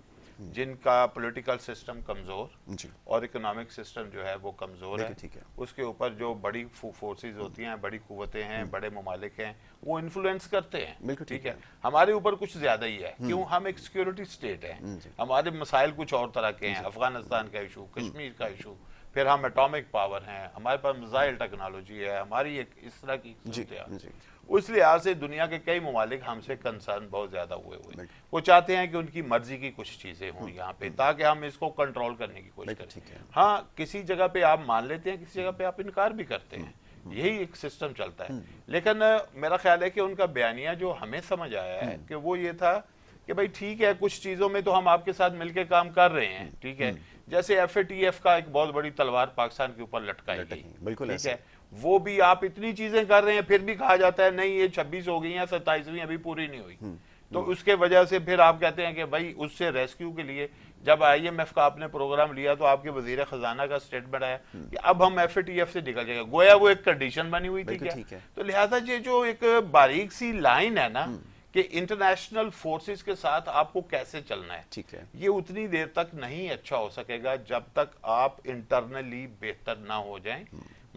जिनका पॉलिटिकल सिस्टम कमजोर और इकोनॉमिक सिस्टम जो है वो कमजोर है, उसके ऊपर जो बड़ी फोर्सेस होती हैं, बड़ी कुव्वतें हैं, बड़े ममालिक हैं, वो इन्फ्लुएंस करते हैं, ठीक है। हमारे ऊपर कुछ ज्यादा ही है, क्यों, हम एक सिक्योरिटी स्टेट हैं, हमारे मसाइल कुछ और तरह के हैं, अफगानिस्तान का इशू, कश्मीर का इशू, फिर हम एटॉमिक पावर हैं, हमारे पास मिसाइल टेक्नोलॉजी है, हमारी एक इस तरह की उस लिहाज से दुनिया के कई ममालिक हमसे कंसर्न बहुत ज्यादा हुए वो चाहते हैं कि उनकी मर्जी की कुछ चीजें हों यहाँ पे, ताकि हम इसको कंट्रोल करने की कोशिश करें। हाँ, किसी जगह पे आप मान लेते हैं, किसी जगह पे आप इनकार भी करते हैं, यही एक सिस्टम चलता है। लेकिन मेरा ख्याल है कि उनका बयानिया जो हमें समझ आया है कि वो ये था कि भाई ठीक है, कुछ चीजों में तो हम आपके साथ मिलकर काम कर रहे हैं, ठीक है। जैसे FATF का एक बहुत बड़ी तलवार पाकिस्तान के ऊपर लटकाई गई, ठीक है, वो भी आप इतनी चीजें कर रहे हैं, फिर भी कहा जाता है नहीं ये 26 हो गई है, 27वीं अभी पूरी नहीं हुई, तो उसके वजह से फिर आप कहते हैं कि भाई उससे रेस्क्यू के लिए जब IMF का आपने प्रोग्राम लिया तो आपके वजीर खजाना का स्टेटमेंट आया कि अब हम FATF से निकल जाएगा, गोया वो एक कंडीशन बनी हुई थी क्या। तो लिहाजा ये जो एक बारीक सी लाइन है ना कि इंटरनेशनल फोर्सेस के साथ आपको कैसे चलना है, ठीक है, ये उतनी देर तक नहीं अच्छा हो सकेगा जब तक आप इंटरनली बेहतर ना हो जाएं।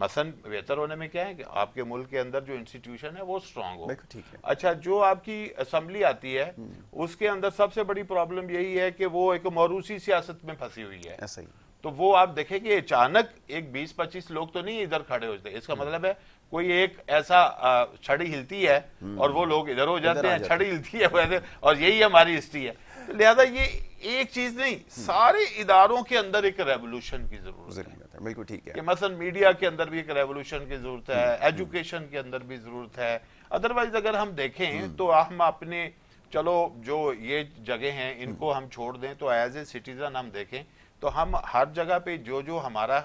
मसलन बेहतर होने में क्या है कि आपके मुल्क के अंदर जो इंस्टीट्यूशन है वो स्ट्रांग हो, ठीक है। अच्छा, जो आपकी असेंबली आती है उसके अंदर सबसे बड़ी प्रॉब्लम यही है कि वो एक मौरूसी सियासत में फंसी हुई है, ऐसा ही। तो वो आप देखें कि अचानक एक 20-25 लोग तो नहीं इधर खड़े होते, इसका मतलब है कोई एक ऐसा छड़ी हिलती है और वो लोग इधर हो जाते हैं, छड़ी हिलती है वैसे, और यही हमारी हिस्ट्री है। तो लिहाजा ये एक चीज नहीं, सारे इदारों के अंदर एक रेवोल्यूशन की जरूरत है, बिल्कुल ठीक है। कि मसलन मीडिया के अंदर भी एक रेवोल्यूशन की जरूरत है, एजुकेशन के अंदर भी जरूरत है। अदरवाइज अगर हम देखें तो हम अपने चलो जो ये जगह हैं इनको हम छोड़ दें, तो एज ए सिटीजन हम देखें तो हम हर जगह पे जो जो हमारा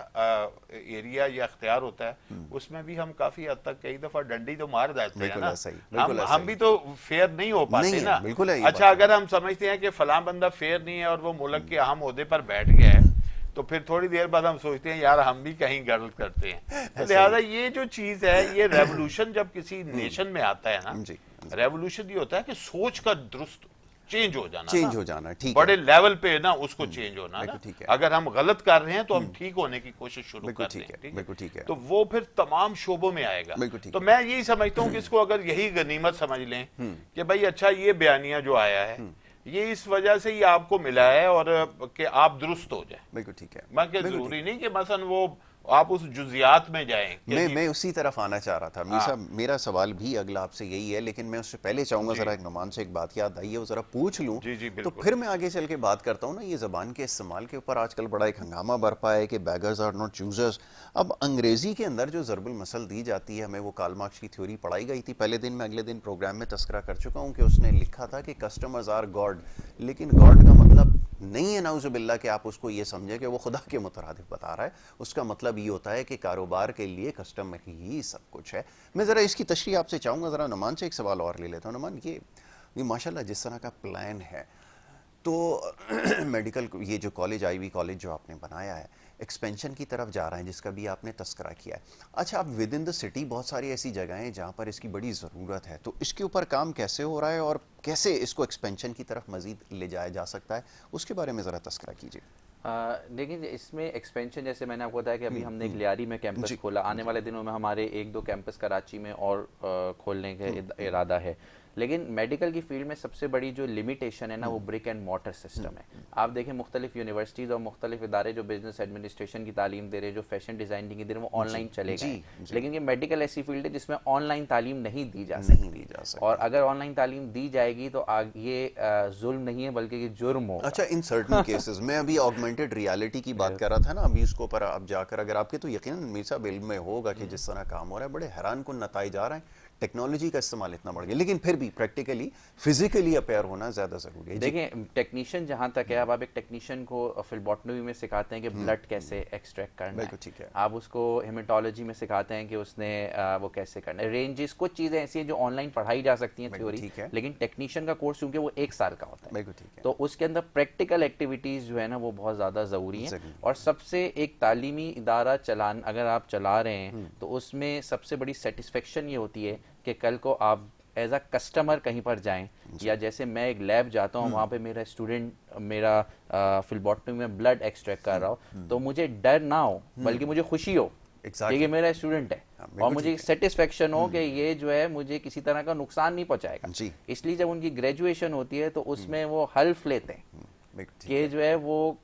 एरिया या अख्तियार होता है उसमें भी हम काफी हद तक कई दफा डंडी तो मार जाते हैं बिल्कुल ना। ऐसा ही, बिल्कुल ऐसा हम ही। भी तो फेयर नहीं हो पाते नहीं है, ना। बिल्कुल है ये अच्छा, बात। अगर हम समझते हैं कि फलां बंदा फेयर नहीं है और वो मुल्क के अहम ओहदे पर बैठ गया है, तो फिर थोड़ी देर बाद हम सोचते हैं यार हम भी कहीं गलत करते हैं। तो लिहाजा ये जो चीज है, ये रेवोल्यूशन जब किसी नेशन में आता है ना, जी, रेवोल्यूशन ये होता है कि सोच का दुरुस्त चेंज हो जाना, चेंज हो जाना, ठीक है, बड़े लेवल पे ना उसको चेंज होना ना। बिल्कुल ठीक है। अगर हम गलत कर रहे हैं तो हम ठीक होने की कोशिश शुरू बिल्कुल कर ठीक दें, है, ठीक बिल्कुल ठीक है। तो वो फिर तमाम शोबों में आएगा। बिल्कुल ठीक तो है। मैं यही समझता हूँ कि इसको अगर यही गनीमत समझ लें कि भाई अच्छा ये बयानिया जो आया है ये इस वजह से ही आपको मिला है और कि आप दुरुस्त हो जाए। बिल्कुल ठीक है। मैं क्या बिल्कुल जरूरी नहीं कि मसलन वो आप उस जुजियात में जाएं कि मैं उसी तरफ आना चाह रहा था। मीर साहब, मेरा सवाल भी अगला आपसे यही है, लेकिन मैं उससे पहले चाहूंगा जरा एक नुमान से एक बात याद आई है वो जरा पूछ लूं, जी जी तो बिल्कुल। फिर मैं आगे चल के बात करता हूं ना। ये जबान के इस्तेमाल के ऊपर आजकल बड़ा एक हंगामा बरपा है कि बैगर्स आर नॉट चूजर्स। अब अंग्रेजी के अंदर जो ज़रबुल मसल दी जाती है, हमें वो कार्ल मार्क्स की थ्योरी पढ़ाई गई थी पहले दिन, मैं अगले दिन प्रोग्राम में तस्करा कर चुका हूँ कि उसने लिखा था कि कस्टमर्स आर गॉड, लेकिन गॉड का मतलब नहीं है नाउजुबिल्ला कि आप उसको ये समझे कि वो खुदा के मुतरादिफ बता रहा है। उसका मतलब ये होता है कि कारोबार के लिए कस्टमर ही सब कुछ है। मैं ज़रा इसकी तशरीह आपसे चाहूँगा। ज़रा नुमान से एक सवाल और ले लेता हूँ। नुमान, ये माशाल्लाह जिस तरह का प्लान है, तो मेडिकल ये जो कॉलेज, आईवी कॉलेज जो आपने बनाया है, एक्सपेंशन की तरफ जा रहा है जिसका भी आपने तस्करा किया है। अच्छा, अब विद इन द सिटी बहुत सारी ऐसी जगहें हैं जहाँ पर इसकी बड़ी ज़रूरत है, तो इसके ऊपर काम कैसे हो रहा है और कैसे इसको एक्सपेंशन की तरफ मज़ीद ले जाया जा सकता है, उसके बारे में ज़रा तस्करा कीजिए। लेकिन इसमें एक्सपेंशन, जैसे मैंने आपको बताया कि अभी हमने एक लियारी में कैंपस खोला, आने वाले दिनों में हमारे 1-2 कैंपस कराची में और खोलने का इरादा है। लेकिन मेडिकल की फील्ड में सबसे बड़ी जो लिमिटेशन है ना, वो ब्रिक एंड मॉर्टर सिस्टम है। आप देखें मुख्तलिफ यूनिवर्सिटीज़ और मुख्तलिफ इदारे जो बिजनेस एडमिनिस्ट्रेशन की तालीम दे रहे हैं, जो फैशन डिज़ाइनिंग की दे रहे हैं, वो ऑनलाइन चले गए। लेकिन ये मेडिकल ऐसी फील्ड है जिसमें ऑनलाइन तालीम नहीं दी जा सकती, और अगर ऑनलाइन तालीम दी जाएगी तो ये जुल्म नहीं है बल्कि ये जुर्म होगा। अच्छा, इन सर्टन केसेस मैं अभी ऑगमेंटेड रियलिटी की बात कर रहा था ना, अभी उसको पर आप जाकर अगर आपके, तो यकीनन मीर साहब इल्म में होगा कि जिस तरह काम हो रहा है, बड़े हैरान कुन नताइज आ रहे हैं। टेक्नोलॉजी का इस्तेमाल इतना बढ़ गया, लेकिन फिर भी प्रैक्टिकली फिजिकली अपेयर होना ज्यादा जरूरी है। देखें, टेक्नीशियन जहां तक है, अब आप एक टेक्नीशियन को फिलबॉटमी में सिखाते हैं कि ब्लड कैसे एक्सट्रैक्ट करना है, ठीक है। आप उसको हेमेटोलॉजी में सिखाते हैं कि उसने वो कैसे करना है, रेंजेस, कुछ चीजें ऐसी हैं जो ऑनलाइन पढ़ाई जा सकती हैं थ्योरी, लेकिन टेक्नीशियन का कोर्स क्योंकि वो 1 साल का होता है, तो उसके अंदर प्रैक्टिकल एक्टिविटीज जो है ना वो बहुत ज्यादा जरूरी है। और सबसे एक तालीमी इदारा अगर आप चला रहे हैं तो उसमें सबसे बड़ी सेटिस्फेक्शन ये होती है कि कल को आप एज अ कस्टमर कहीं पर जाएं, या जैसे मैं एक लैब जाता हूं, वहां पे मेरा स्टूडेंट मेरा फिलबॉटमी में ब्लड एक्सट्रैक्ट कर रहा हो, तो मुझे डर ना हो बल्कि मुझे खुशी हो कि मेरा स्टूडेंट है, और मुझे सेटिस्फेक्शन हो कि ये जो है मुझे किसी तरह का नुकसान नहीं पहुंचाएगा। इसलिए जब उनकी ग्रेजुएशन होती है तो उसमें वो हल्फ लेते हैं कि जो है वो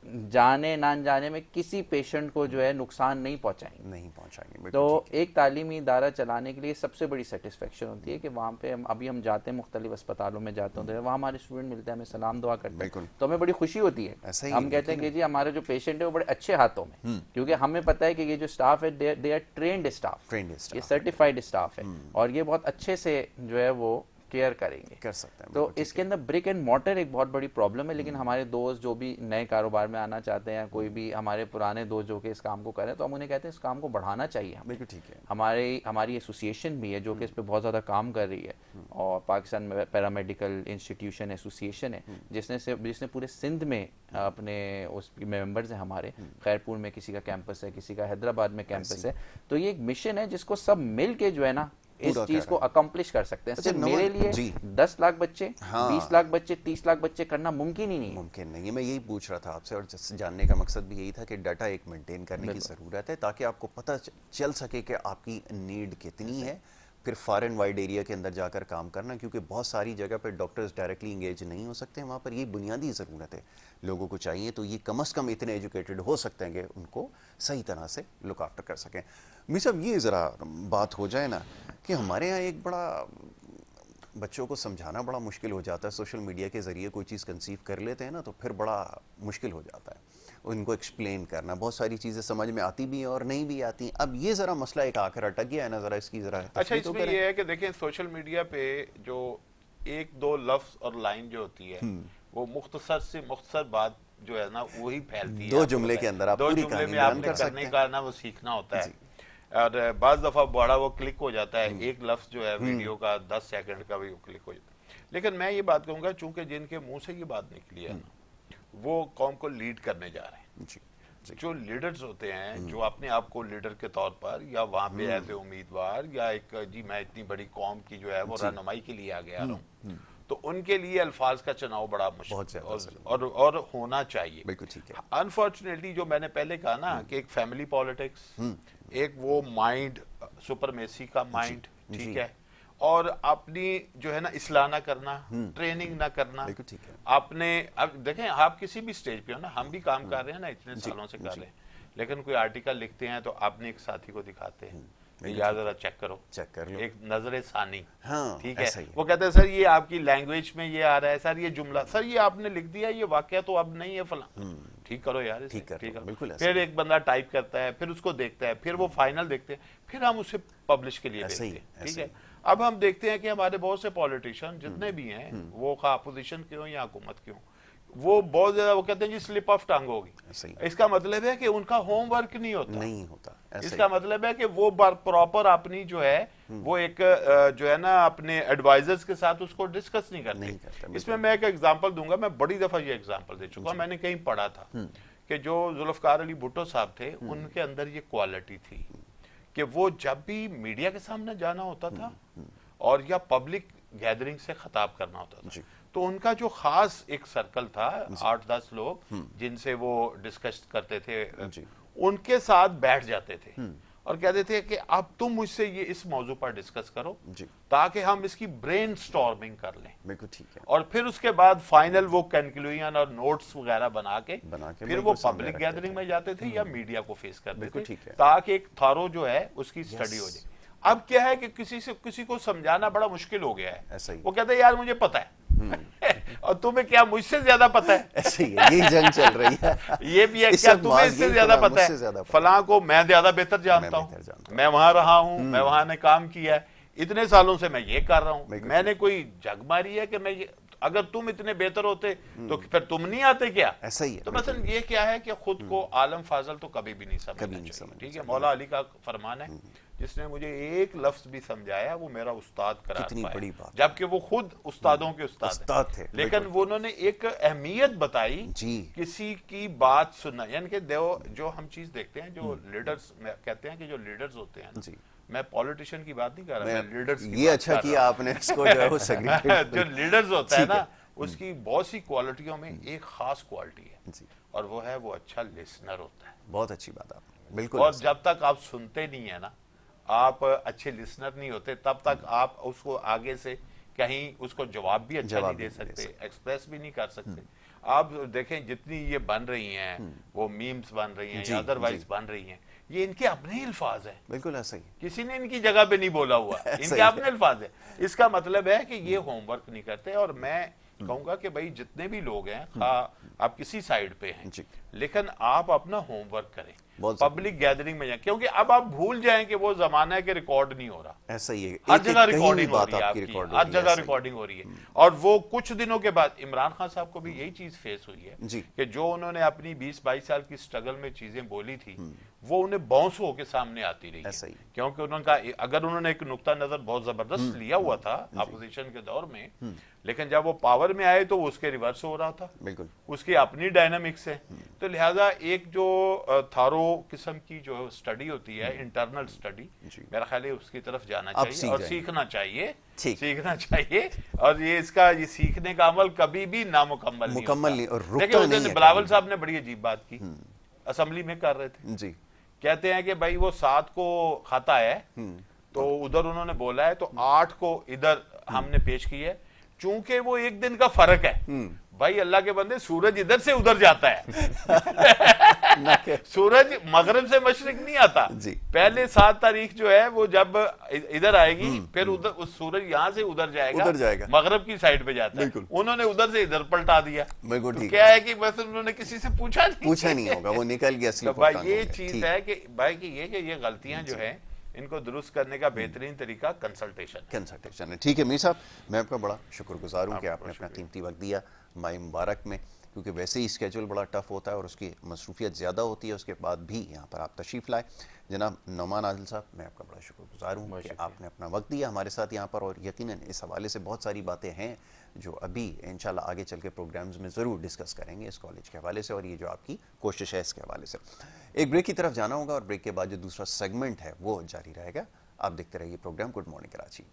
जाने ना जाने में किसी पेशेंट को जो है नुकसान नहीं पहुंचाएंगे। तो एक तालीमी इदारा चलाने के लिए सबसे बड़ी सेटिस्फेक्शन होती है कि वहाँ पे हम जाते हैं, मुख्तलिफ अस्पतालों में जाते हैं, वहाँ हमारे स्टूडेंट मिलते हैं, हमें सलाम दुआ करते हैं, तो हमें बड़ी खुशी होती है। हम कहते हैं कि जी हमारे जो पेशेंट है वो बड़े अच्छे हाथों में, क्योंकि हमें पता है कि ये जो स्टाफ है दे आर ट्रेन्ड स्टाफ, ये सर्टिफाइड स्टाफ है, और ये बहुत अच्छे से जो है वो केयर करेंगे, कर सकते हैं। तो इसके अंदर ब्रिक एंड मॉर्टर एक बहुत बड़ी प्रॉब्लम है। लेकिन हमारे दोस्त जो भी नए कारोबार में आना चाहते हैं, कोई भी हमारे पुराने दोस्त जो कि इस काम को करें, तो हम उन्हें कहते हैं इस काम को बढ़ाना चाहिए हमें। ठीक है, हमारी एसोसिएशन भी है जो कि इस पर बहुत ज़्यादा काम कर रही है, और पाकिस्तान पैरामेडिकल इंस्टीट्यूशन एसोसिएशन है जिसने पूरे सिंध में अपने उस मेंबर्स हैं हमारे। खैरपुर में किसी का कैंपस है, किसी का हैदराबाद में कैंपस है। तो ये एक मिशन है जिसको सब मिल के जो है ना इस चीज को अकम्प्लिश कर सकते हैं। सिर्फ मेरे लिए 10 लाख बच्चे, 20 लाख बच्चे, 30 लाख बच्चे करना मुमकिन ही नहीं है। मुमकिन नहीं है। मैं यही पूछ रहा था आपसे, और जानने का मकसद भी यही था कि डाटा एक मेंटेन करने की ज़रूरत है ताकि आपको पता चल सके कि आपकी नीड कितनी है, फिर फार एंड वाइड एरिया के अंदर जाकर काम करना, क्योंकि बहुत सारी जगह पर डॉक्टर्स डायरेक्टली इंगेज नहीं हो सकते। वहाँ पर ये बुनियादी ज़रूरत है, लोगों को चाहिए तो ये कम से कम इतने एजुकेटेड हो सकते हैं कि उनको सही तरह से लुक आफ्टर कर सकें। मीर साहब, ये ज़रा बात हो जाए ना कि हमारे यहाँ एक बड़ा बच्चों को समझाना बड़ा मुश्किल हो जाता है। सोशल मीडिया के ज़रिए कोई चीज़ कंसीव कर लेते हैं ना, तो फिर बड़ा मुश्किल हो जाता है उनको एक्सप्लेन करना। बहुत सारी चीज़ें समझ में आती भी हैं और नहीं भी आती। अब ये ज़रा मसला एक आकर अटक गया है ना, ज़रा इसकी ज़रा अच्छा इसमें ये है कि देखें, सोशल मीडिया पे जो एक दो लफ्ज और लाइन जो होती है वो मुख्तसर से मुख्तसर बात जो है ना वही फैलती है। दो जुमले के अंदर आप दो पूरी जुमले कहानी में बयान आपने कर सकते करने हैं। का ना वो सीखना होता है। और बाज दफा बड़ा वो क्लिक हो जाता है, एक लफ्ज जो है वीडियो का 10 सेकंड का भी वो क्लिक हो जाता है। लेकिन मैं ये बात कहूंगा, चूंकि जिनके मुंह से ये बात निकली है ना, वो कौम को लीड करने जा रहे हैं। जी जी जो लीडर्स होते हैं, जो अपने आप को लीडर के तौर पर या वहां पे एज ए उम्मीदवार या एक जी मैं इतनी बड़ी कौम की जो है वो रहनुमाई के लिए आगे आ रहा हूँ, तो उनके लिए अल्फाज का चुनाव बड़ा बहुत ज्यादा मुश्किल और होना चाहिए। बिल्कुल ठीक है। अनफॉर्चुनेटली जो मैंने पहले कहा ना कि एक फैमिली पॉलिटिक्स, एक वो माइंड सुपरमेसी का माइंड, ठीक है, और अपनी जो है ना इस्लाह ना करना, ट्रेनिंग ना करना। बिल्कुल ठीक है। आपने अब देखें, आप किसी भी स्टेज पे हो ना, हम भी काम कर रहे हैं ना, इतने सालों से कर रहे हैं, लेकिन कोई आर्टिकल लिखते हैं तो आपने एक साथी को दिखाते हैं, यार जरा चेक करो, चेक कर लो, एक नजरे सानी, हाँ, ठीक ऐसा है। ही है। वो कहते हैं सर ये आपकी लैंग्वेज में ये आ रहा है, सर ये जुमला, सर ये आपने लिख दिया, ये वाकया तो अब नहीं है फला, ठीक करो यार इसे, ठीक कर लो, करो। बिल्कुल ऐसा फिर एक बंदा टाइप करता है, फिर उसको देखता है, फिर वो फाइनल देखते हैं, फिर हम उसे पब्लिश के लिए ऐसा ही, देखते हैं, ठीक ऐसा है। अब हम देखते हैं कि हमारे बहुत से पॉलिटिशियन जितने भी हैं, वो अपोजिशन के हों या हुकूमत के हों, वो बहुत ज्यादा वो कहते हैं जी स्लिप ऑफ टंग होगी। ऐसा ही। इसका मतलब है कि उनका होमवर्क नहीं होता, नहीं होता, ऐसा इसका मतलब है कि वो प्रॉपर अपनी जो है वो एक जो है ना अपने एडवाइजर्स के साथ उसको डिस्कस नहीं नहीं करते। करते, इसमें मैं एक एग्जांपल दूंगा, मैं बड़ी दफा ये एग्जांपल दे चुका हूं, मैंने कहीं पढ़ा था कि जो जुल्फकार अली भुट्टो साहब थे, उनके अंदर ये क्वालिटी थी कि वो जब भी मीडिया के सामने जाना होता था और या पब्लिक गैदरिंग से खिताब करना होता था, तो उनका जो खास एक सर्कल था, 8-10 लोग जिनसे वो डिस्कस करते थे, उनके साथ बैठ जाते थे और कहते थे कि अब तुम मुझसे ये इस मौजू पर डिस्कस करो ताकि हम इसकी ब्रेन स्टॉर्मिंग कर लें। बिल्कुल ठीक है। और फिर उसके बाद फाइनल वो कंक्लूजन और नोट्स वगैरह बना के फिर वो पब्लिक गैदरिंग में जाते थे या मीडिया को फेस करते थे, ताकि एक थारो जो है उसकी स्टडी हो जाए। अब क्या है कि किसी को समझाना बड़ा मुश्किल हो गया है। वो कहते हैं यार मुझे पता है और तुम्हें क्या मुझसे ज्यादा पता है? ऐसे ही है, यही जंग चल रही है। ये भी है, क्या तुम्हें इससे ज्यादा पता है? फलां को मैं ज्यादा बेहतर जानता हूँ, मैं वहां रहा हूँ, मैं वहां ने काम किया है, इतने सालों से मैं ये कर रहा हूँ, मैंने कोई जग मारी है कि मैं ये, अगर तुम इतने बेहतर होते तो फिर तुम नहीं आते क्या? ऐसा ही है। तो मतलब ये क्या है कि खुद को आलम फाजल तो कभी भी नहीं समझना चाहिए, ठीक है। मौला अली का फरमान है, जिसने मुझे एक लफ्ज भी समझाया वो मेरा उस्ताद करार कितनी पाया। बड़ी बात, जबकि वो खुद उस्तादों के उस्ताद थे, लेकिन वो उन्होंने एक अहमियत बताई किसी की बात सुनना। यानी कि जो हम चीज देखते हैं, जो लीडर्स कहते हैं कि जो लीडर्स होते हैं, मैं पॉलिटिशियन की बात नहीं कर रहा, मैं लीडर्स की ये अच्छा किया आपने इसको जो है वो सेग्रीगेट जो लीडर्स होता है ना, उसकी बहुत सी क्वालिटियों में एक खास क्वालिटी है और वो है वो अच्छा लिसनर होता है। बहुत अच्छी बात आपने, बिल्कुल। और जब तक आप सुनते नहीं है ना, आप अच्छे लिसनर नहीं होते, तब तक आप उसको आगे से कहीं उसको जवाब भी अच्छा नहीं दे सकते, एक्सप्रेस भी नहीं कर सकते। आप देखें जितनी ये बन रही हैं, वो मीम्स बन रही हैं या अदरवाइज बन रही हैं, ये इनके अपने ही अल्फाज है। बिल्कुल ऐसा ही, किसी ने इनकी जगह पे नहीं बोला हुआ, इनके अपने अल्फाज है। इसका मतलब है कि ये होमवर्क नहीं करते। और मैं कहूंगा कि भाई जितने भी लोग हैं, आप किसी साइड पे हैं, लेकिन आप अपना होमवर्क करें, पब्लिक गैदरिंग में जाए, क्योंकि अब आप भूल जाएं कि वो जमाना है कि रिकॉर्ड नहीं हो रहा। ऐसा ही है, हर जगह रिकॉर्डिंग हो रही है आपकी, हर जगह रिकॉर्डिंग हो रही है। और वो कुछ दिनों के बाद इमरान खान साहब को भी यही चीज फेस हुई है कि जो उन्होंने अपनी 20-22 साल की स्ट्रगल में चीजें बोली थी, वो उन्हें बाउंस होकर सामने आती रही है। क्योंकि उन्होंने अगर उन्होंने एक नुक्ता नजर बहुत जबरदस्त लिया हुआ था अपोजिशन के दौर में, लेकिन जब वो पावर में आए तो वो उसके रिवर्स हो रहा था, बिल्कुल उसकी अपनी डायनामिक्स है। तो लिहाजा एक जो थारो किस्म की जो स्टडी होती है, इंटरनल स्टडी, मेरा ख्याल है उसकी तरफ जाना चाहिए और सीखना चाहिए। और ये सीखने का अमल कभी भी नामुकम्मल नहीं। देखिए बिलावल साहब ने बड़ी अजीब बात की, असेंबली में कर रहे थे जी, कहते हैं कि भाई वो 7 को खाता है तो उधर उन्होंने बोला है, तो 8 को इधर हमने पेश की है, चूंकि वो एक दिन का फर्क है। भाई अल्लाह के बंदे, सूरज इधर से उधर जाता है सूरज मगरिब से मशरिक नहीं आता जी। पहले 7 तारीख जो है वो जब इधर आएगी, फिर उधर उस सूरज यहाँ से उधर जाएगा, मगरिब की साइड पे जाता है। उन्होंने उधर से इधर पलटा दिया। तो क्या है कि बस उन्होंने किसी से पूछा नहीं होगा, वो निकल गया। तो भाई ये चीज है कि भाई कि ये गलतियां जो है इनको दुरुस्त करने का बेहतरीन तरीका कंसल्टेशन है। ठीक है मीर साहब, मैं आपका बड़ा शुक्रगुजार हूँ कि आपका आपने अपना शुक्रिया। कीमती वक्त दिया माह मुबारक में, क्योंकि वैसे ही स्केजूल बड़ा टफ होता है और उसकी मसरूफियत ज़्यादा होती है, उसके बाद भी यहाँ पर आप तशरीफ़ लाए। जनाब नौमान आदिल साहब, मैं आपका बड़ा शुक्रगुजार हूँ बहुत कि शुक्रिया। आपने अपना वक्त दिया हमारे साथ यहाँ पर, और यकीनन इस हवाले से बहुत सारी बातें हैं जो अभी इंशाल्लाह आगे चल के प्रोग्राम्स में ज़रूर डिस्कस करेंगे इस कॉलेज के हवाले से, और ये जो आपकी कोशिश है इसके हवाले से। एक ब्रेक की तरफ जाना होगा और ब्रेक के बाद जो दूसरा सेगमेंट है वो जारी रहेगा। आप देखते रहिए प्रोग्राम गुड मॉर्निंग कराची।